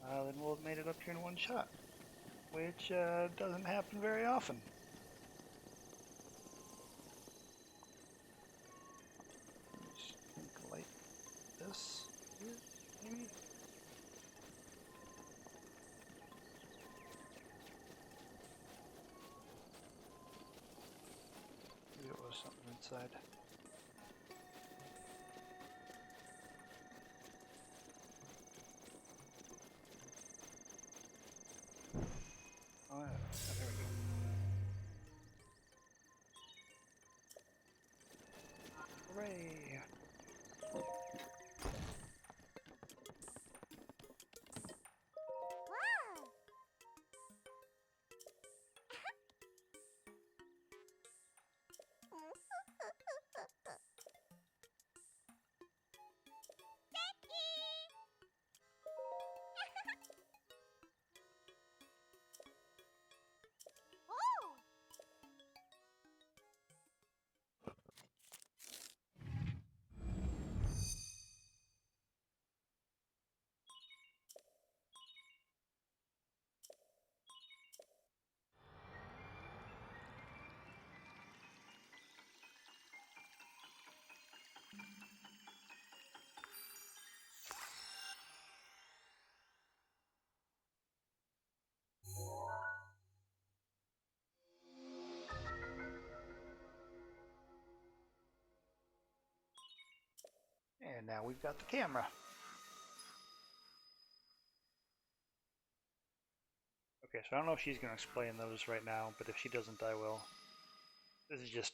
then we'll have made it up here in one shot, which doesn't happen very often. Just light this here, maybe. Maybe it was something inside. Oh, yeah. Oh, there we go. Hooray! And now we've got the camera. Okay, so I don't know if she's going to explain those right now, but if she doesn't, I will. This is just,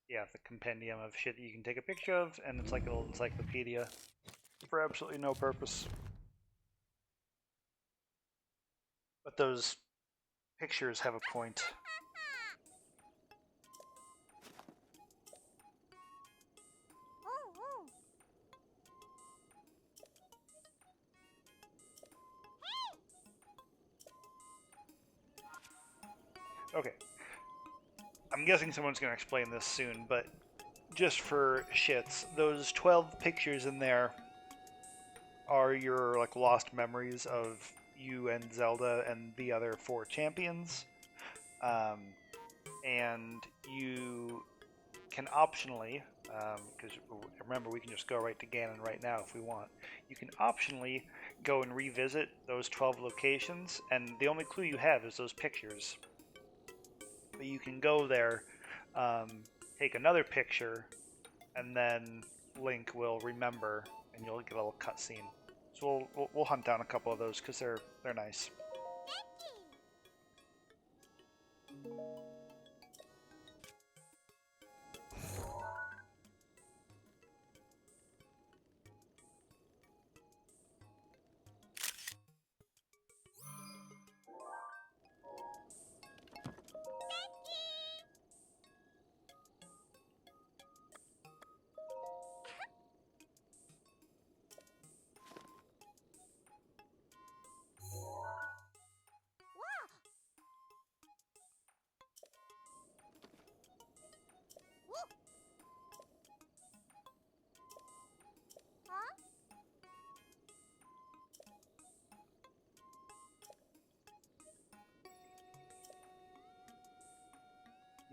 yeah, the compendium of shit that you can take a picture of, and it's like a little encyclopedia for absolutely no purpose. But those pictures have a point. Okay. I'm guessing someone's going to explain this soon, but just for shits, those 12 pictures in there are your like lost memories of you and Zelda and the other 4 champions. And you can optionally, because remember we can just go right to Ganon right now if we want, you can optionally go and revisit those 12 locations, and the only clue you have is those pictures. But you can go there, take another picture, and then Link will remember, and you'll get a little cutscene. So we'll hunt down a couple of those because they're nice.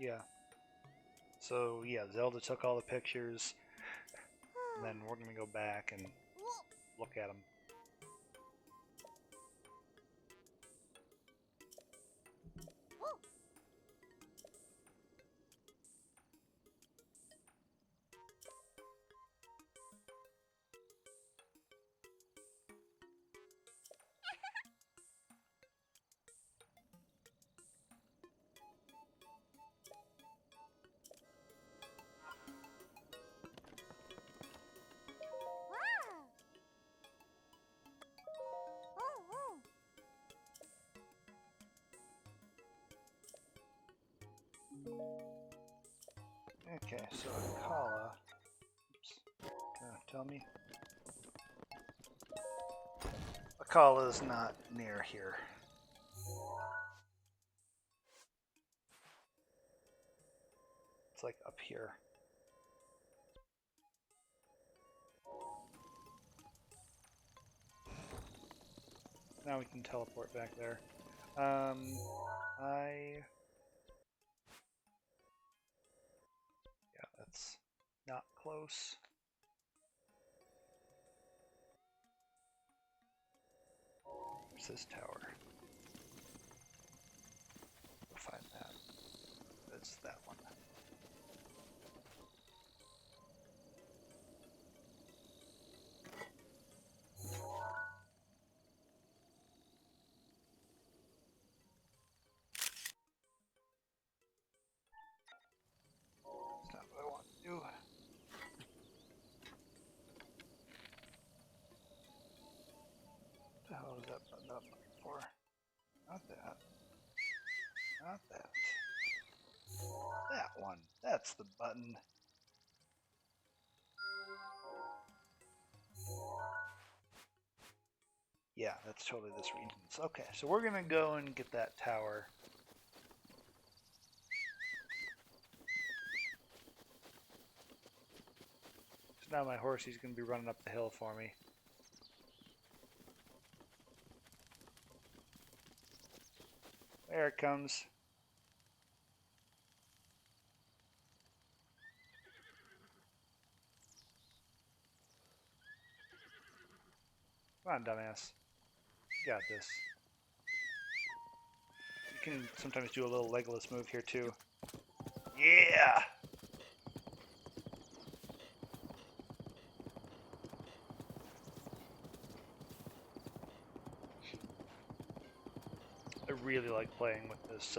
Yeah. So yeah, Zelda took all the pictures, and then we're gonna go back and look at them. Okay, so Akala, oops, tell me. Akala's not near here. It's like up here. Now we can teleport back there. Yeah, that's not close. Where's this tower? We'll find that. It's that one. That's not what I want to do. What the hell is that button up for? Not that. Not that. That one. That's the button. Yeah, that's totally this region's. Okay, so we're gonna go and get that tower. So now my Horsey's gonna be running up the hill for me. There it comes. Come on, dumbass. You got this. You can sometimes do a little Legolas move here too. Yeah! really like playing with this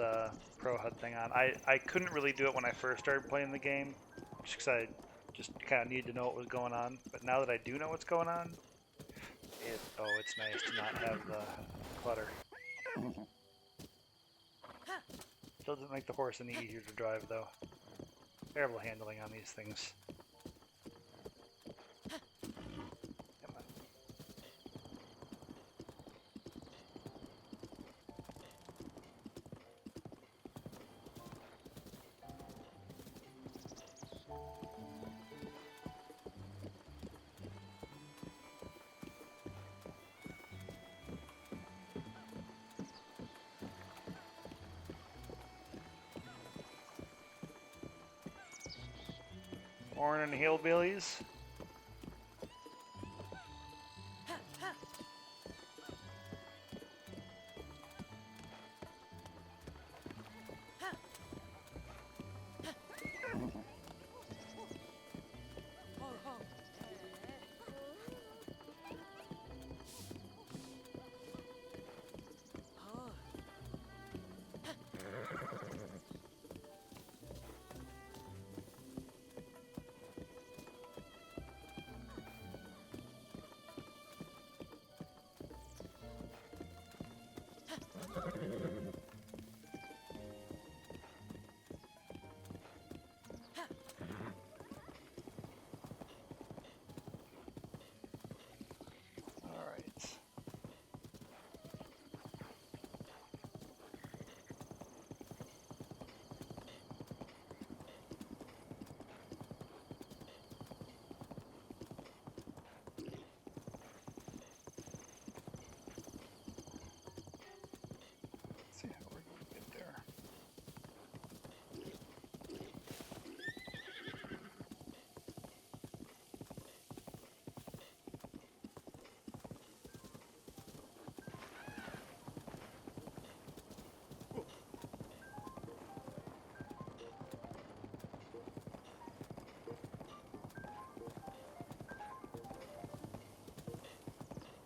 Pro HUD thing on. I couldn't really do it when I first started playing the game, just because I just kind of needed to know what was going on. But now that I do know what's going on, it's nice to not have the clutter. Still doesn't make the horse any easier to drive, though. Terrible handling on these things. Come on. Morning, hillbillies. See how we're going to get there.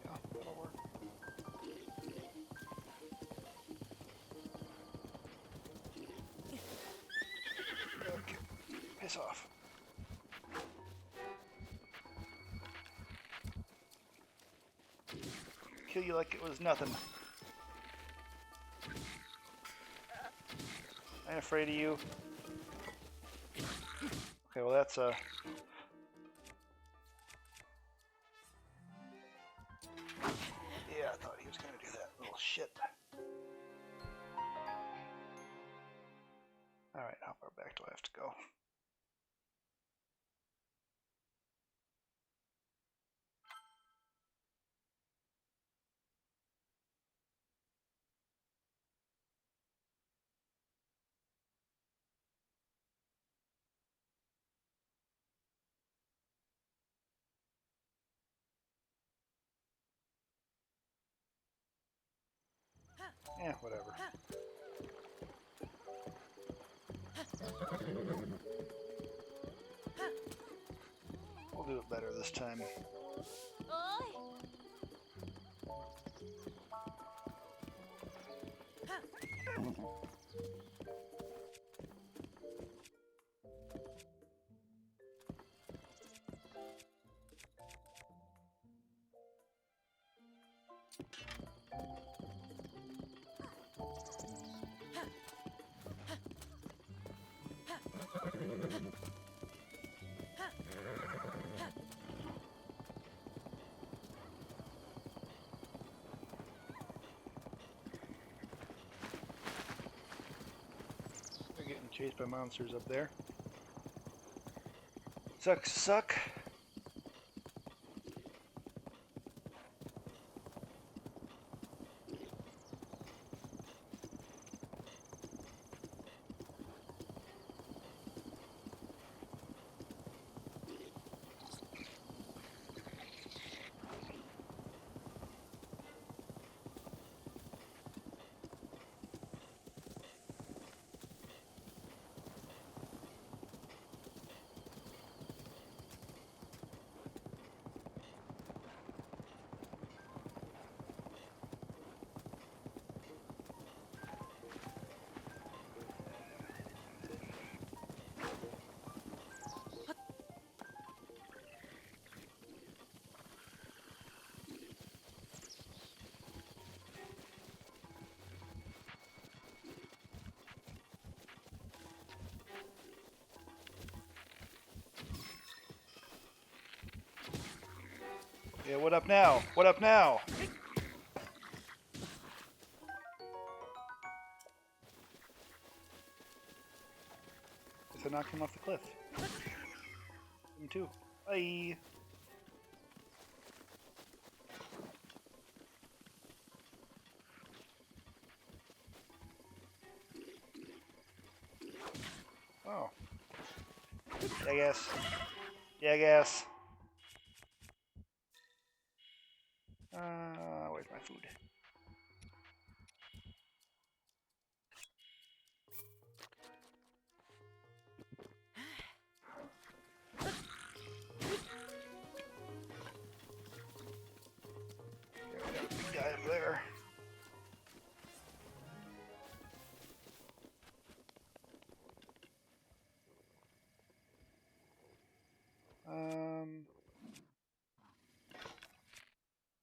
Yeah, that'll work. Okay, piss off. Kill you like it was nothing. I ain't afraid of you. Okay, well that's yeah, I thought he was gonna do that little shit. Alright, how far back do I have to go? Yeah, whatever. We'll do it better this time. They're getting chased by monsters up there. Suck. Yeah, what up now? What up now? Guess I knocked him off the cliff. Him too. Bye. Oh. Yeah, I guess. Yeah, I guess. Where's my food? Big guy up there.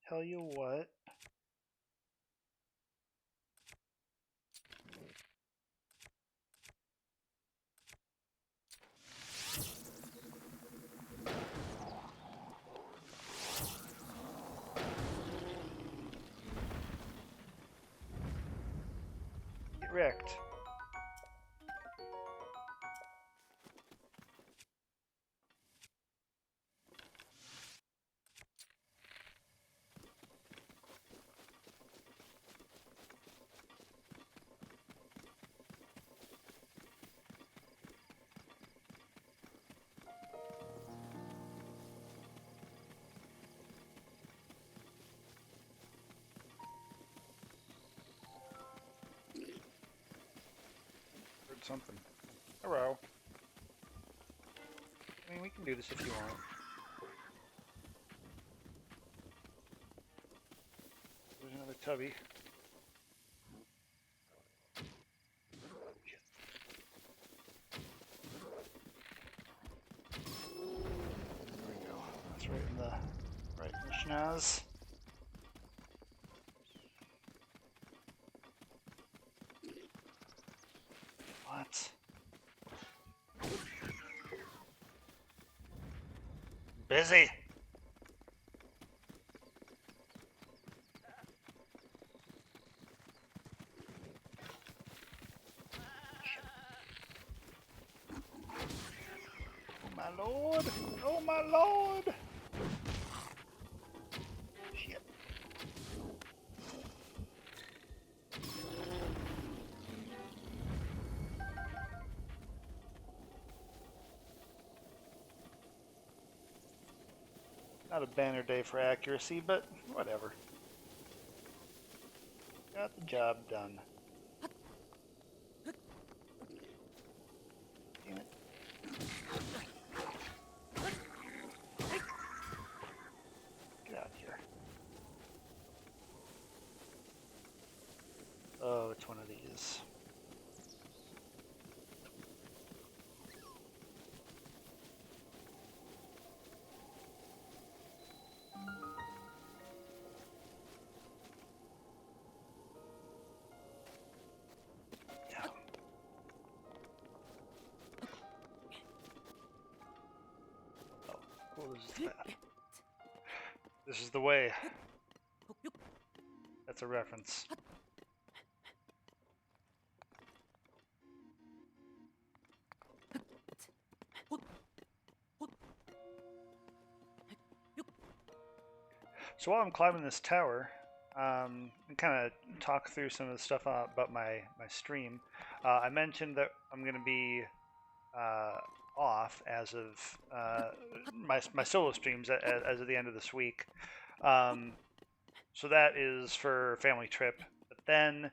Tell you what. Get wrecked. Heard something. Hello. I mean, we can do this if you want. There's another tubby. There we go. That's right in the schnoz. What? Busy. Oh my lord! Oh my lord! Shit. Not a banner day for accuracy, but whatever. Got the job done. Damn it. Get out of here. Oh, it's one of these. Yeah. Oh, cool, this is the path. This is the way. That's a reference. So while I'm climbing this tower, and kind of talk through some of the stuff about my stream. I mentioned that I'm going to be off as of my solo streams as of the end of this week. So that is for family trip. But then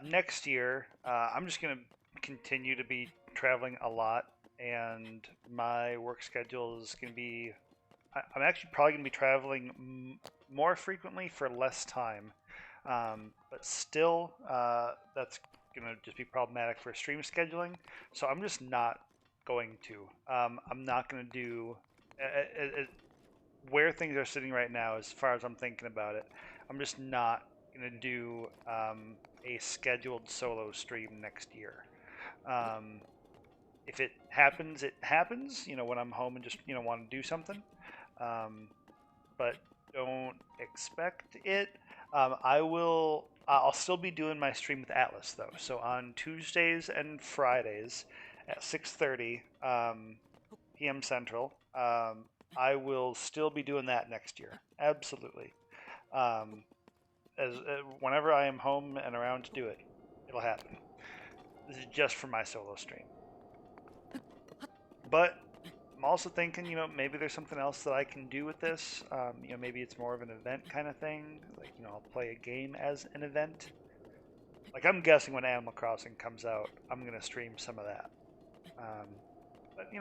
next year, I'm just going to continue to be traveling a lot, and my work schedule is going to be. I'm actually probably going to be traveling more frequently for less time, but still, that's going to just be problematic for stream scheduling. So I'm just not going to. I'm not going to do where things are sitting right now. As far as I'm thinking about it, I'm just not going to do a scheduled solo stream next year. If it happens, it happens. You know, when I'm home and just want to do something. but don't expect it. I'll still be doing my stream with Atlas though. So on Tuesdays and Fridays at 6:30 p.m. Central, I will still be doing that next year. Absolutely. Um, whenever I am home and around to do it, it'll happen. This is just for my solo stream. But I'm also thinking, maybe there's something else that I can do with this. Maybe it's more of an event kind of thing. Like, I'll play a game as an event. Like, I'm guessing when Animal Crossing comes out, I'm gonna stream some of that. But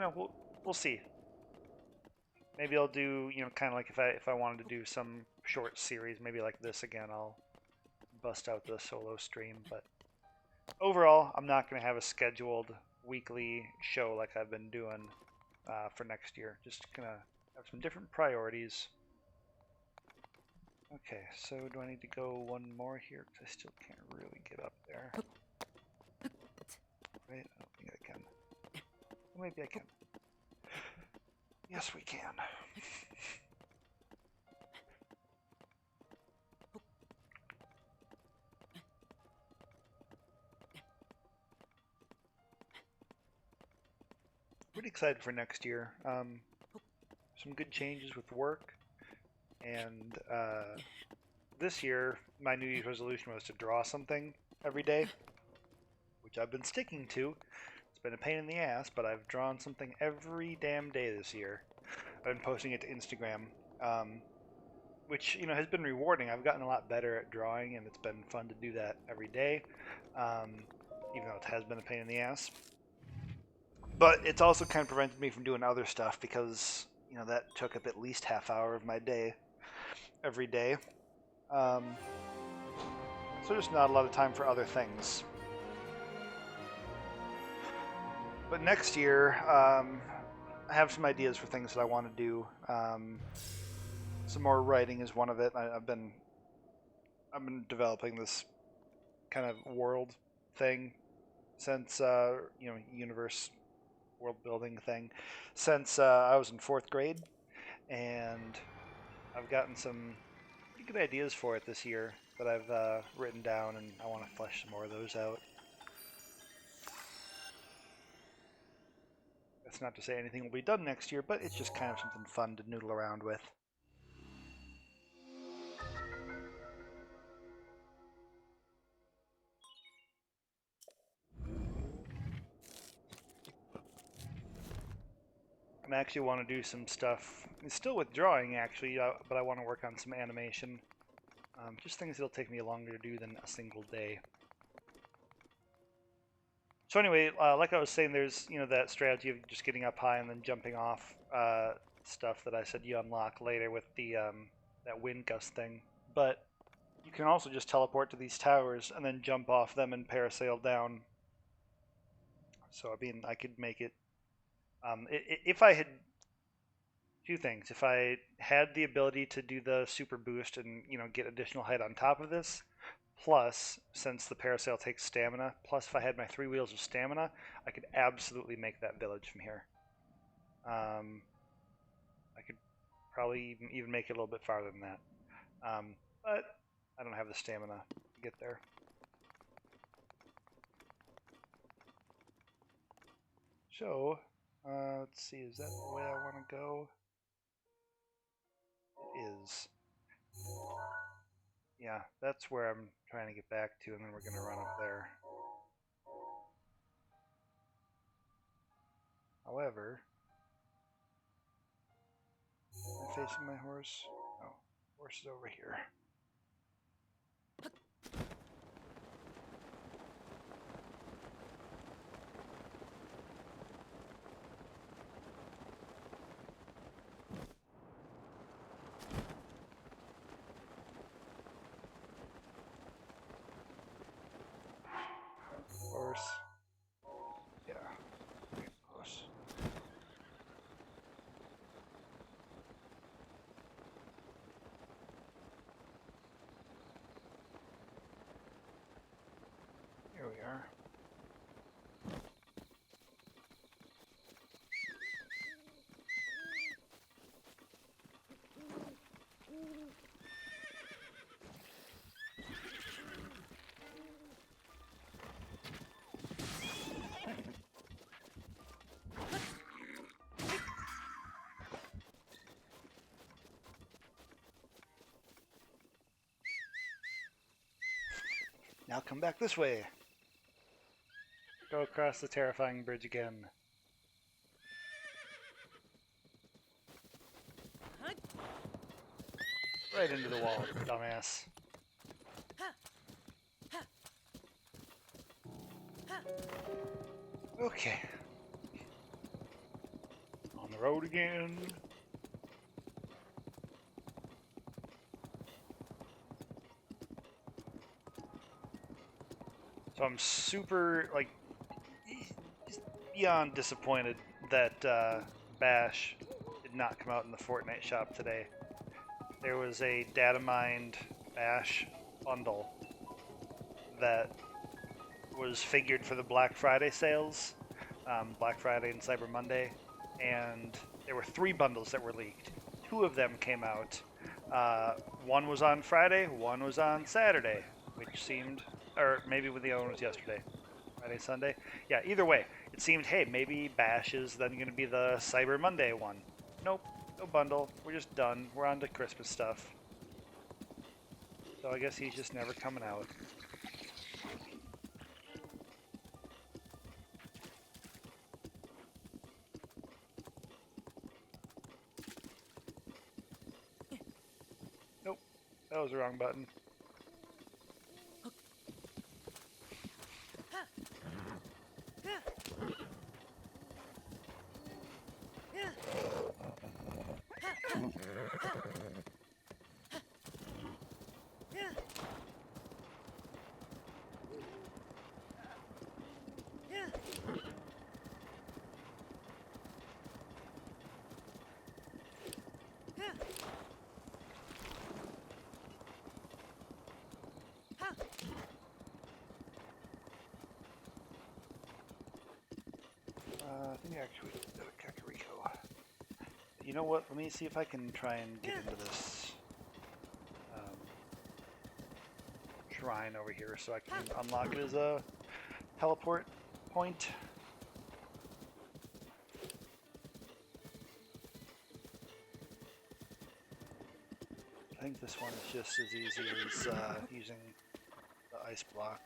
we'll see. Maybe I'll do, kind of like if I wanted to do some short series, maybe like this again, I'll bust out the solo stream. But overall, I'm not gonna have a scheduled weekly show like I've been doing for next year. Just gonna have some different priorities. Okay, so do I need to go one more here? Because I still can't really get up there. Right? I don't think I can. Well, maybe I can. Yes, we can. Pretty excited for next year. Some good changes with work, and this year my New Year's resolution was to draw something every day, which I've been sticking to. It's been a pain in the ass, but I've drawn something every damn day this year. I've been posting it to Instagram, which has been rewarding. I've gotten a lot better at drawing, and it's been fun to do that every day, even though it has been a pain in the ass. But it's also kind of prevented me from doing other stuff because that took up at least half hour of my day every day. So just not a lot of time for other things. But next year, I have some ideas for things that I want to do. Some more writing is one of it. I've been developing this kind of world thing since universe world building thing since I was in 4th grade, and I've gotten some pretty good ideas for it this year that I've written down, and I want to flesh some more of those out. That's not to say anything will be done next year, but it's just kind of something fun to noodle around with. I actually want to do some stuff. It's still with drawing, actually, but I want to work on some animation. Just things that'll take me longer to do than a single day. So anyway, like I was saying, there's that strategy of just getting up high and then jumping off stuff that I said you unlock later with the that wind gust thing. But you can also just teleport to these towers and then jump off them and parasail down. So I mean, I could make it. If I had two things, if I had the ability to do the super boost and get additional height on top of this, plus since the parasail takes stamina, plus if I had my 3 wheels of stamina, I could absolutely make that village from here. I could probably even make it a little bit farther than that, but I don't have the stamina to get there. So let's see, is that the way I want to go? It is. Yeah, that's where I'm trying to get back to, and then we're going to run up there. However, am I facing my horse? No, horse is over here. Horse. Yeah. Horse. Now come back this way. Go across the terrifying bridge again. Right into the wall, dumbass. Okay. On the road again. So I'm super, like, just beyond disappointed that Bash did not come out in the Fortnite shop today. There was a data mined Bash bundle that was figured for the Black Friday sales, Black Friday and Cyber Monday, and there were 3 bundles that were leaked. 2 of them came out. One was on Friday, one was on Saturday, which seemed, or maybe the other one was yesterday. Friday, Sunday? Yeah, either way, it seemed, hey, maybe Bash is then going to be the Cyber Monday one. Nope, no bundle. We're just done. We're on to Christmas stuff. So I guess he's just never coming out. Nope, that was the wrong button. I think actually we can go to Kakariko. You know what? Let me see if I can try and get into this shrine over here so I can unlock it as a teleport point. I think this one is just as easy as using the ice block.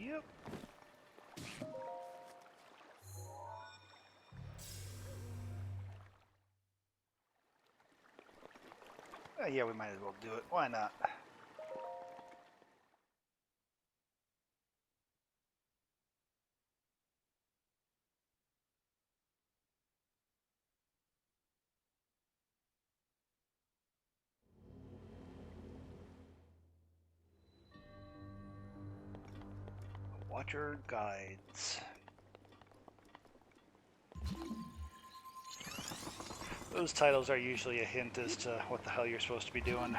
Yep. Yeah, we might as well do it. Why not? Watcher guides. Those titles are usually a hint as to what the hell you're supposed to be doing.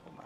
Oh my.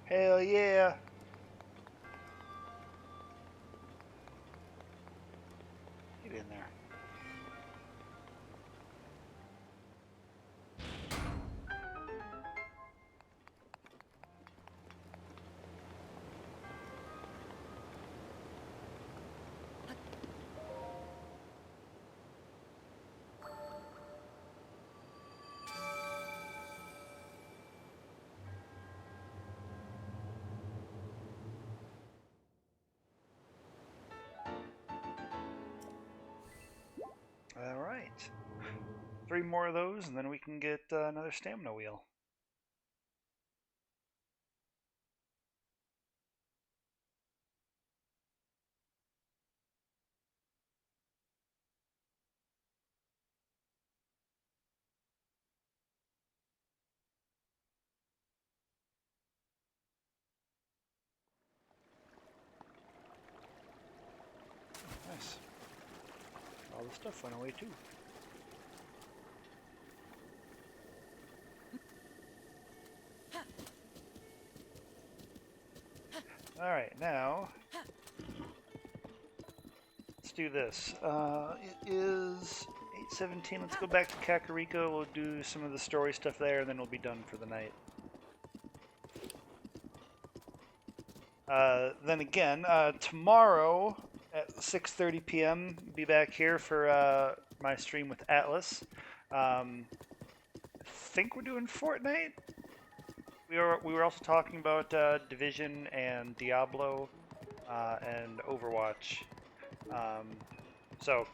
Hell yeah. Get in there. All right. 3 more of those, and then we can get another stamina wheel. Nice. All the stuff went away too. All right, now let's do this. It is 8:17. Let's go back to Kakariko. We'll do some of the story stuff there, and then we'll be done for the night. Then again, tomorrow at 6:30 p.m. be back here for my stream with Atlas. I think we're doing Fortnite. We were also talking about Division and Diablo and Overwatch. So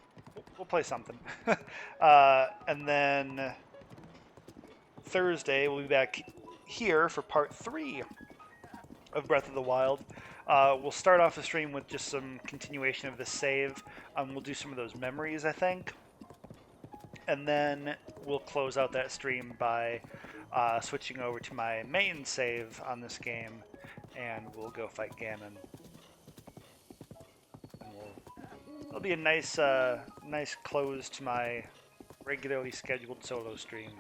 we'll play something. And then Thursday we'll be back here for part 3 of Breath of the Wild. We'll start off the stream with just some continuation of the save. We'll do some of those memories, I think. And then we'll close out that stream by switching over to my main save on this game, and we'll go fight Ganon. And it'll be a nice, nice close to my regularly scheduled solo stream.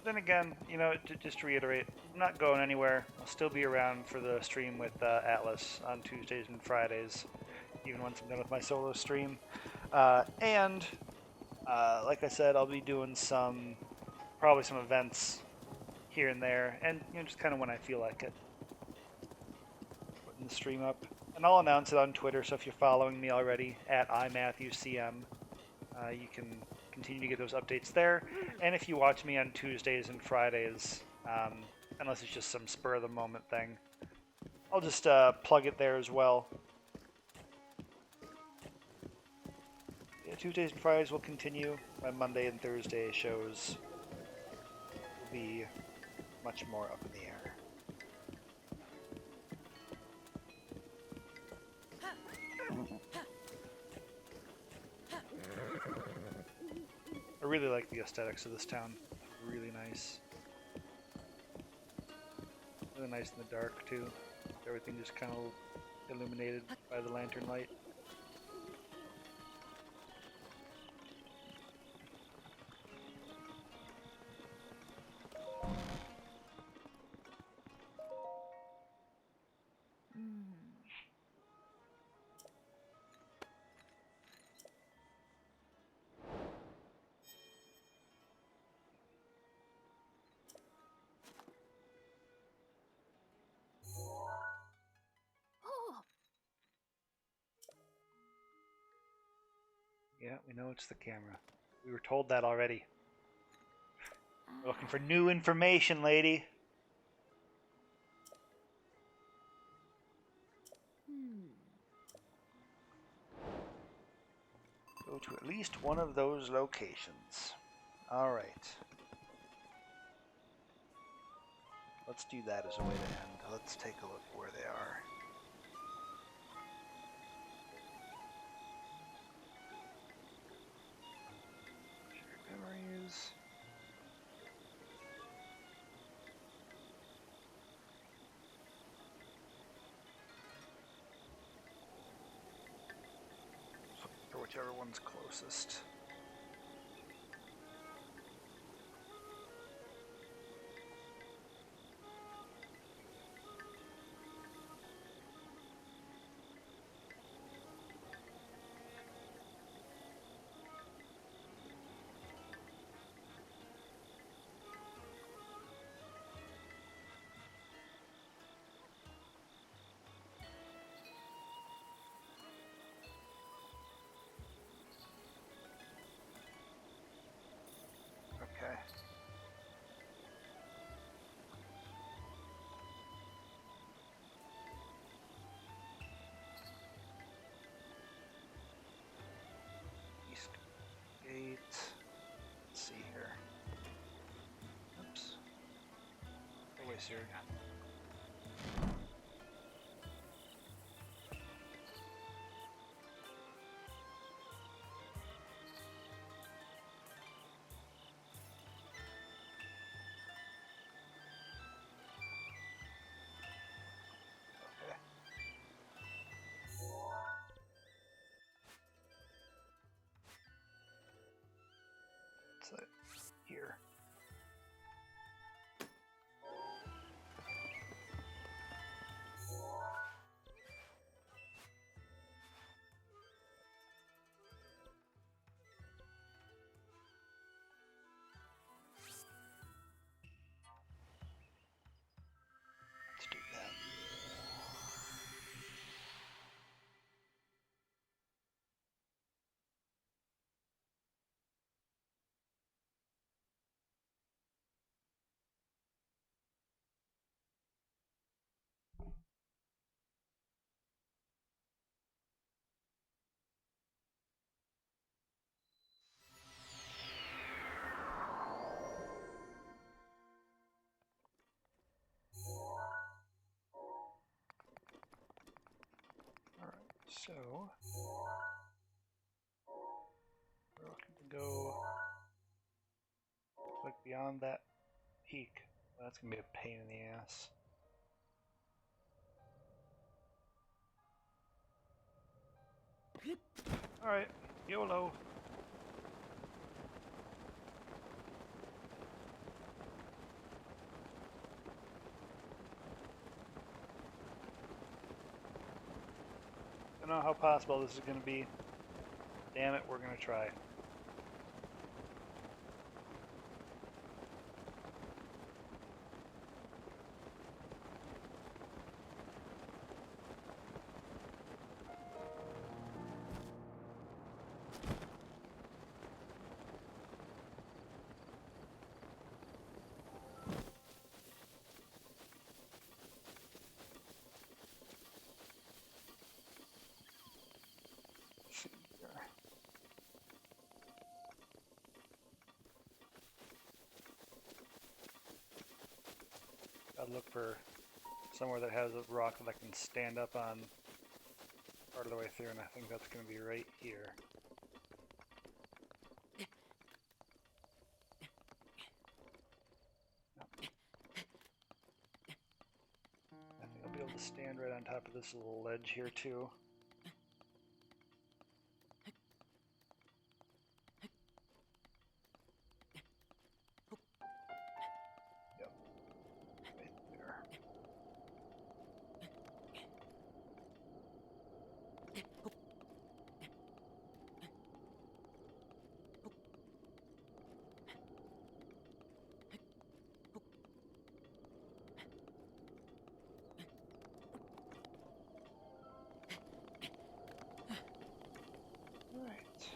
Then again, you know, just to reiterate, I'm not going anywhere. I'll still be around for the stream with Atlas on Tuesdays and Fridays, even once I'm done with my solo stream. And like I said, I'll be doing probably some events here and there, and you know, just kind of when I feel like it. Putting the stream up, and I'll announce it on Twitter. So if you're following me already at iMatthewCM, you can continue to get those updates there. And if you watch me on Tuesdays and Fridays, unless it's just some spur of the moment thing, I'll just plug it there as well. Yeah, Tuesdays and Fridays will continue. My Monday and Thursday shows will be much more up in the air. I really like the aesthetics of this town. Really nice. Really nice in the dark too. Everything just kind of illuminated by the lantern light. Yeah, we know it's the camera. We were told that already. We're looking for new information, lady. Go to at least one of those locations. Alright. Let's do that as a way to end. Let's take a look where they are. Shared memories. Or whichever one's closest. Wizard. Okay. So here. Let's do that. Alright, so we're looking to go like beyond that peak. Well, that's gonna be a pain in the ass. Alright, YOLO. I don't know how possible this is gonna be. Damn it, we're gonna try. Let's see here. Gotta look for somewhere that has a rock that I can stand up on part of the way through, and I think that's gonna be right here. I think I'll be able to stand right on top of this little ledge here too. Yep, right there. Right.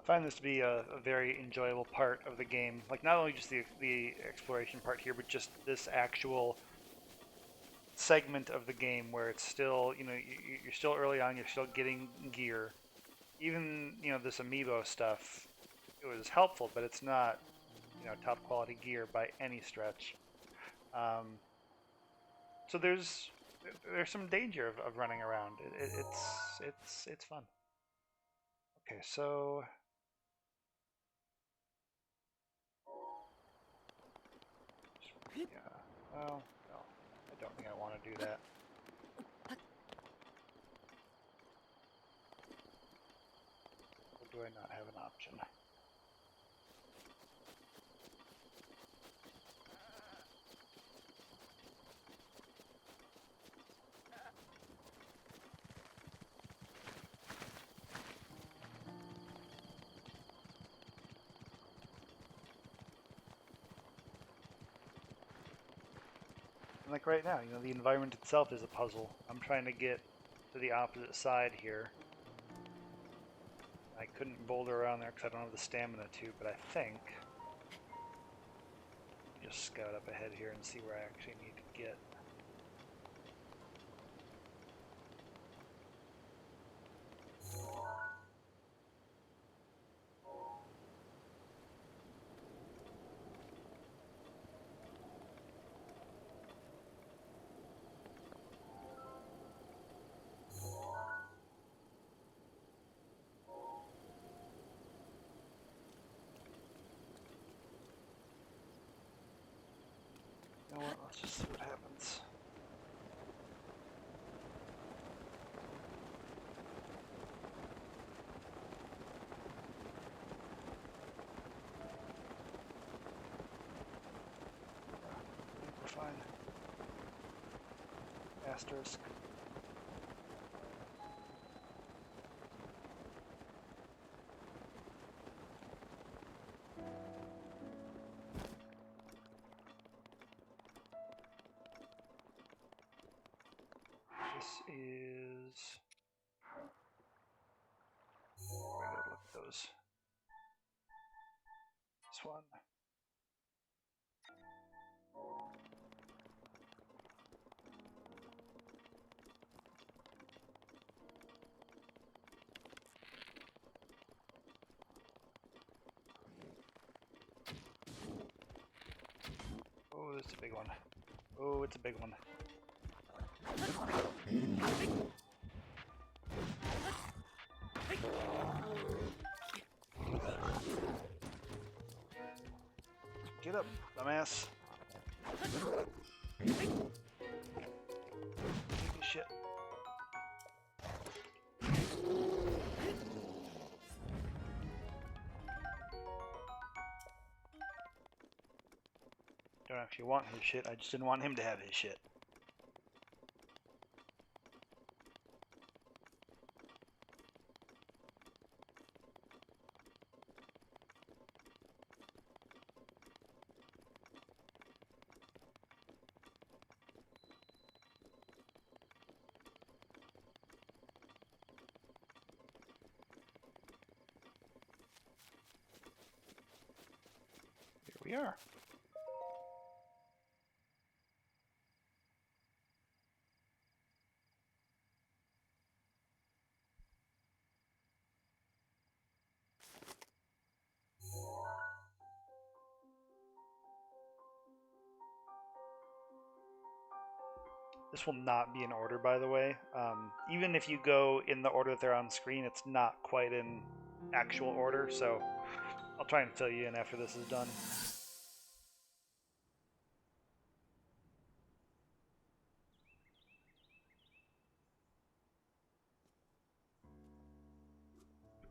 I find this to be a very enjoyable part of the game. Like not only just the exploration part here, but just this actual segment of the game where it's still, you know, you're still early on, you're still getting gear. Even, you know, this Amiibo stuff, it was helpful, but it's not, you know, top quality gear by any stretch. So there's some danger of running around. It's fun. Okay, so yeah, well, no, I don't think I want to do that. Or do I not have an option? Like right now, you know, the environment itself is a puzzle. I'm trying to get to the opposite side here. I couldn't boulder around there because I don't have the stamina to, but I think... Just scout up ahead here and see where I actually need to get. You know what, let's just see what happens. I think we're fine. Asterisk. This is... Where did I look at those? This one. Oh, that's a big one. Oh, it's a big one. Get up, dumbass. Shit. Don't actually want his shit, I just didn't want him to have his shit. Here we are. This will not be in order, by the way. Even if you go in the order that they're on screen, it's not quite in actual order, so I'll try and fill you in after this is done.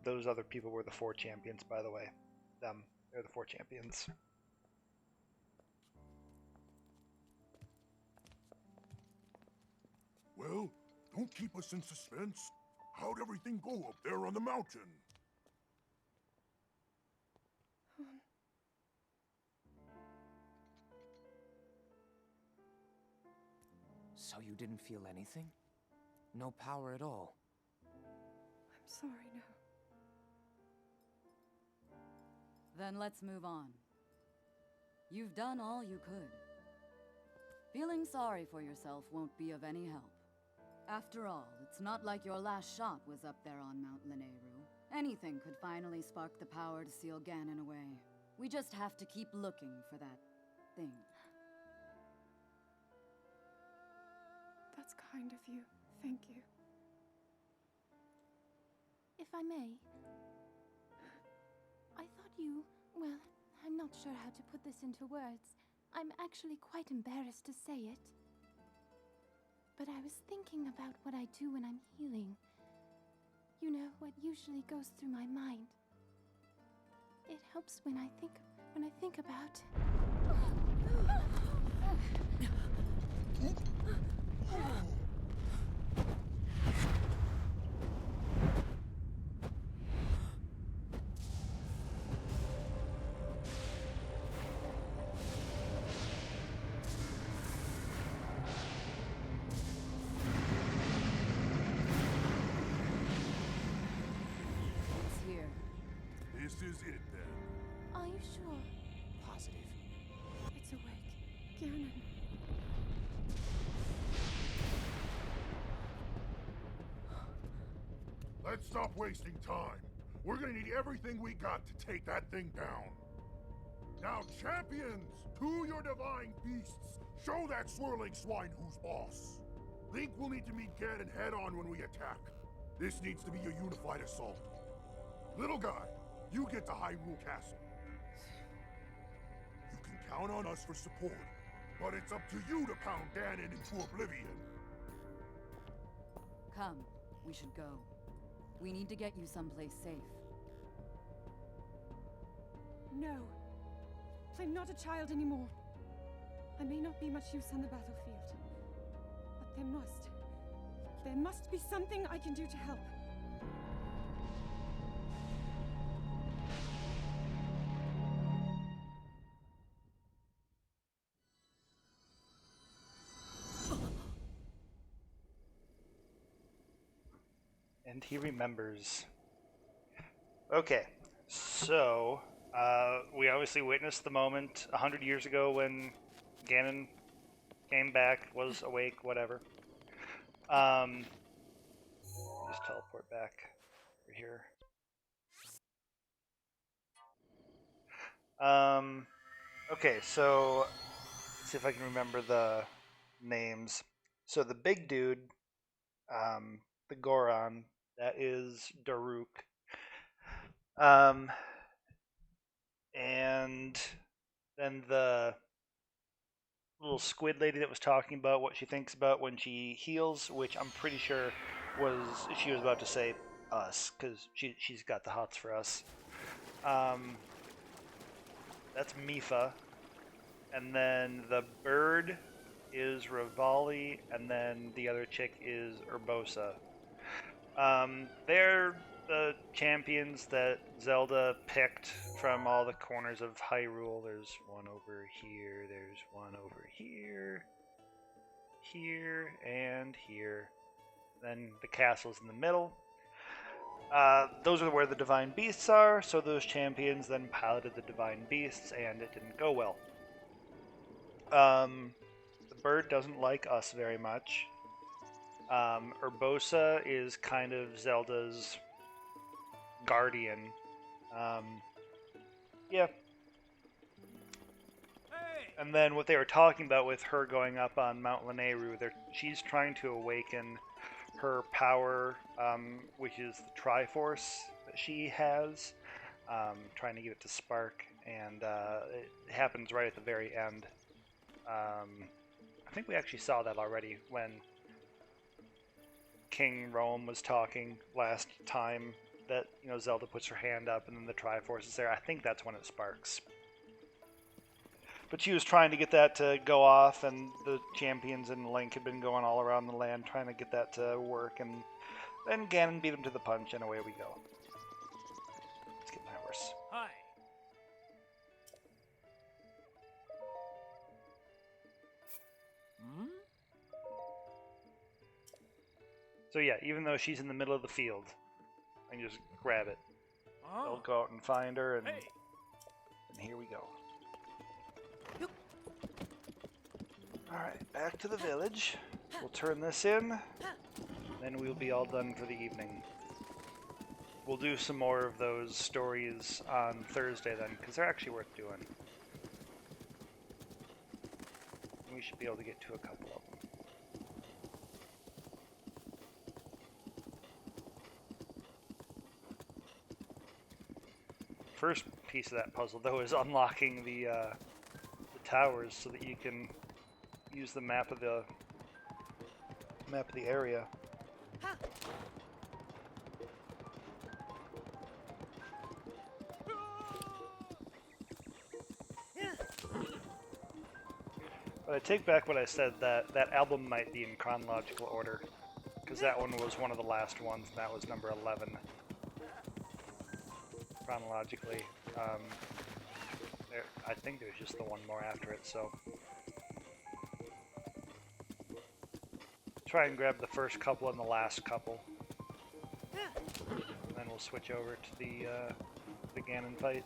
Those other people were the 4 champions, by the way. They're the 4 champions. Well, don't keep us in suspense. How'd everything go up there on the mountain? So you didn't feel anything? No power at all? I'm sorry now. Then let's move on. You've done all you could. Feeling sorry for yourself won't be of any help. After all, it's not like your last shot was up there on Mount Lineru. Anything could finally spark the power to seal Ganon away. We just have to keep looking for that thing. That's kind of you. Thank you. If I may, I thought you... Well, I'm not sure how to put this into words. I'm actually quite embarrassed to say it. But I was thinking about what I do when I'm healing. You know, what usually goes through my mind. It helps when I think about... is it, then? Are you sure? Positive. It's awake. Ganon. Let's stop wasting time. We're gonna need everything we got to take that thing down. Now, champions, to your divine beasts. Show that swirling swine who's boss. Link will need to meet Ganon head-on when we attack. This needs to be a unified assault. Little guy, you get to Hyrule Castle. You can count on us for support, but it's up to you to pound Ganon into oblivion. Come, we should go. We need to get you someplace safe. No. I'm not a child anymore. I may not be much use on the battlefield, but there must be something I can do to help. And he remembers. Okay, so we obviously witnessed the moment 100 years ago when Ganon came back, was awake, whatever. Just teleport back over here. Okay, so let's see if I can remember the names. So the big dude, the Goron, that is Daruk. And then the little squid lady that was talking about what she thinks about when she heals, which I'm pretty sure she was about to say us, because she's got the hots for us. That's Mifa. And then the bird is Rivali, and then the other chick is Urbosa. They're the champions that Zelda picked from all the corners of Hyrule. There's one over here, there's one over here, here, and here. Then the castle's in the middle. Those are where the divine beasts are, so those champions then piloted the divine beasts, and it didn't go well. The bird doesn't like us very much. Urbosa is kind of Zelda's guardian. Yeah. And then what they were talking about with her going up on Mount Lanayru, she's trying to awaken her power, which is the Triforce that she has, trying to get it to spark, and it happens right at the very end. I think we actually saw that already when King Rome was talking last time, that Zelda puts her hand up and then the Triforce is there. I think that's when it sparks. But she was trying to get that to go off, and the champions and Link had been going all around the land trying to get that to work, and then Ganon beat him to the punch, and away we go. Let's get my horse. Hi. Hmm? So yeah, even though she's in the middle of the field, I can just grab it. I'll Oh. go out and find her, and Hey. here we go. Alright, back to the village. We'll turn this in, then we'll be all done for the evening. We'll do some more of those stories on Thursday then, because they're actually worth doing. We should be able to get to a couple of them. First piece of that puzzle, though, is unlocking the towers so that you can use the map of the area. But I take back what I said, that album might be in chronological order, because that one was one of the last ones, and that was number 11. Chronologically. I think there's just the one more after it, so... Try and grab the first couple and the last couple. And then we'll switch over to the Ganon fight.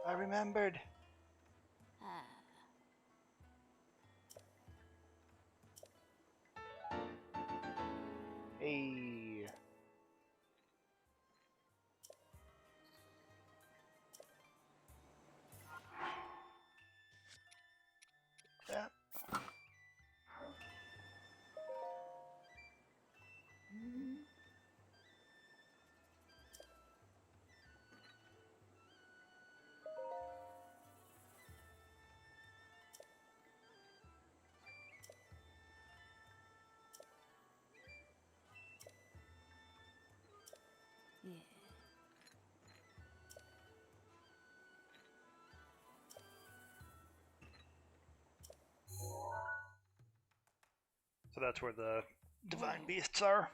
I remembered. Ah, Hey. That. yeah. So that's where the divine beasts are.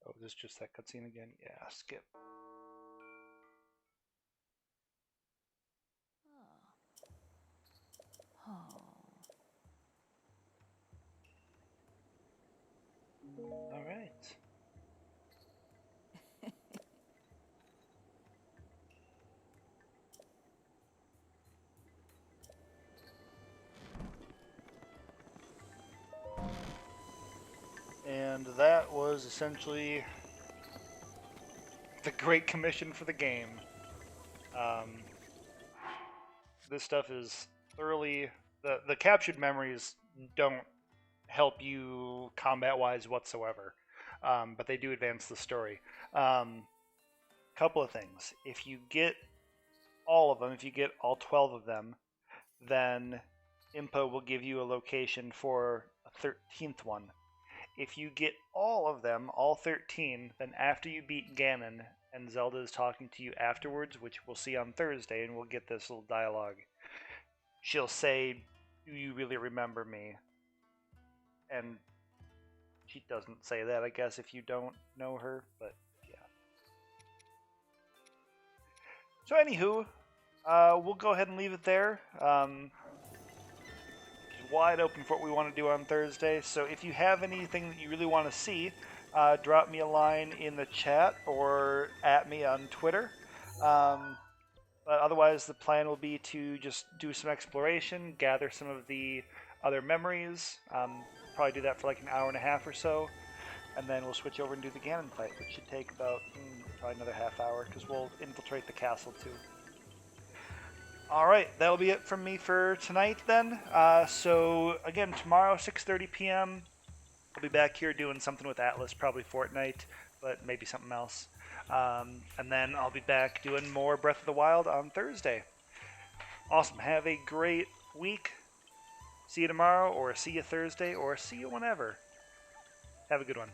Oh, is this just that cutscene again? Yeah, skip. Oh. All right. And that was essentially the Great Commission for the game. This stuff is thoroughly the captured memories don't help you combat wise whatsoever, but they do advance the story. Couple of things: if you get all of them, if you get all 12 of them, then Impa will give you a location for a 13th one. If you get all of them, all 13, then after you beat Ganon and Zelda is talking to you afterwards, which we'll see on Thursday, and we'll get this little dialogue, she'll say, "Do you really remember me?" And she doesn't say that, I guess, if you don't know her, but yeah. So, anywho, we'll go ahead and leave it there. Wide open for what we want to do on Thursday. So if you have anything that you really want to see, drop me a line in the chat or at me on Twitter. But otherwise, the plan will be to just do some exploration, gather some of the other memories. Probably do that for like an hour and a half or so, and then we'll switch over and do the Ganon fight, which should take about probably another half hour because we'll infiltrate the castle too. All right, that'll be it from me for tonight then. So again, tomorrow 6:30 p.m. I'll be back here doing something with Atlas, probably Fortnite, but maybe something else. And then I'll be back doing more Breath of the Wild on Thursday. Awesome. Have a great week. See you tomorrow, or see you Thursday, or see you whenever. Have a good one.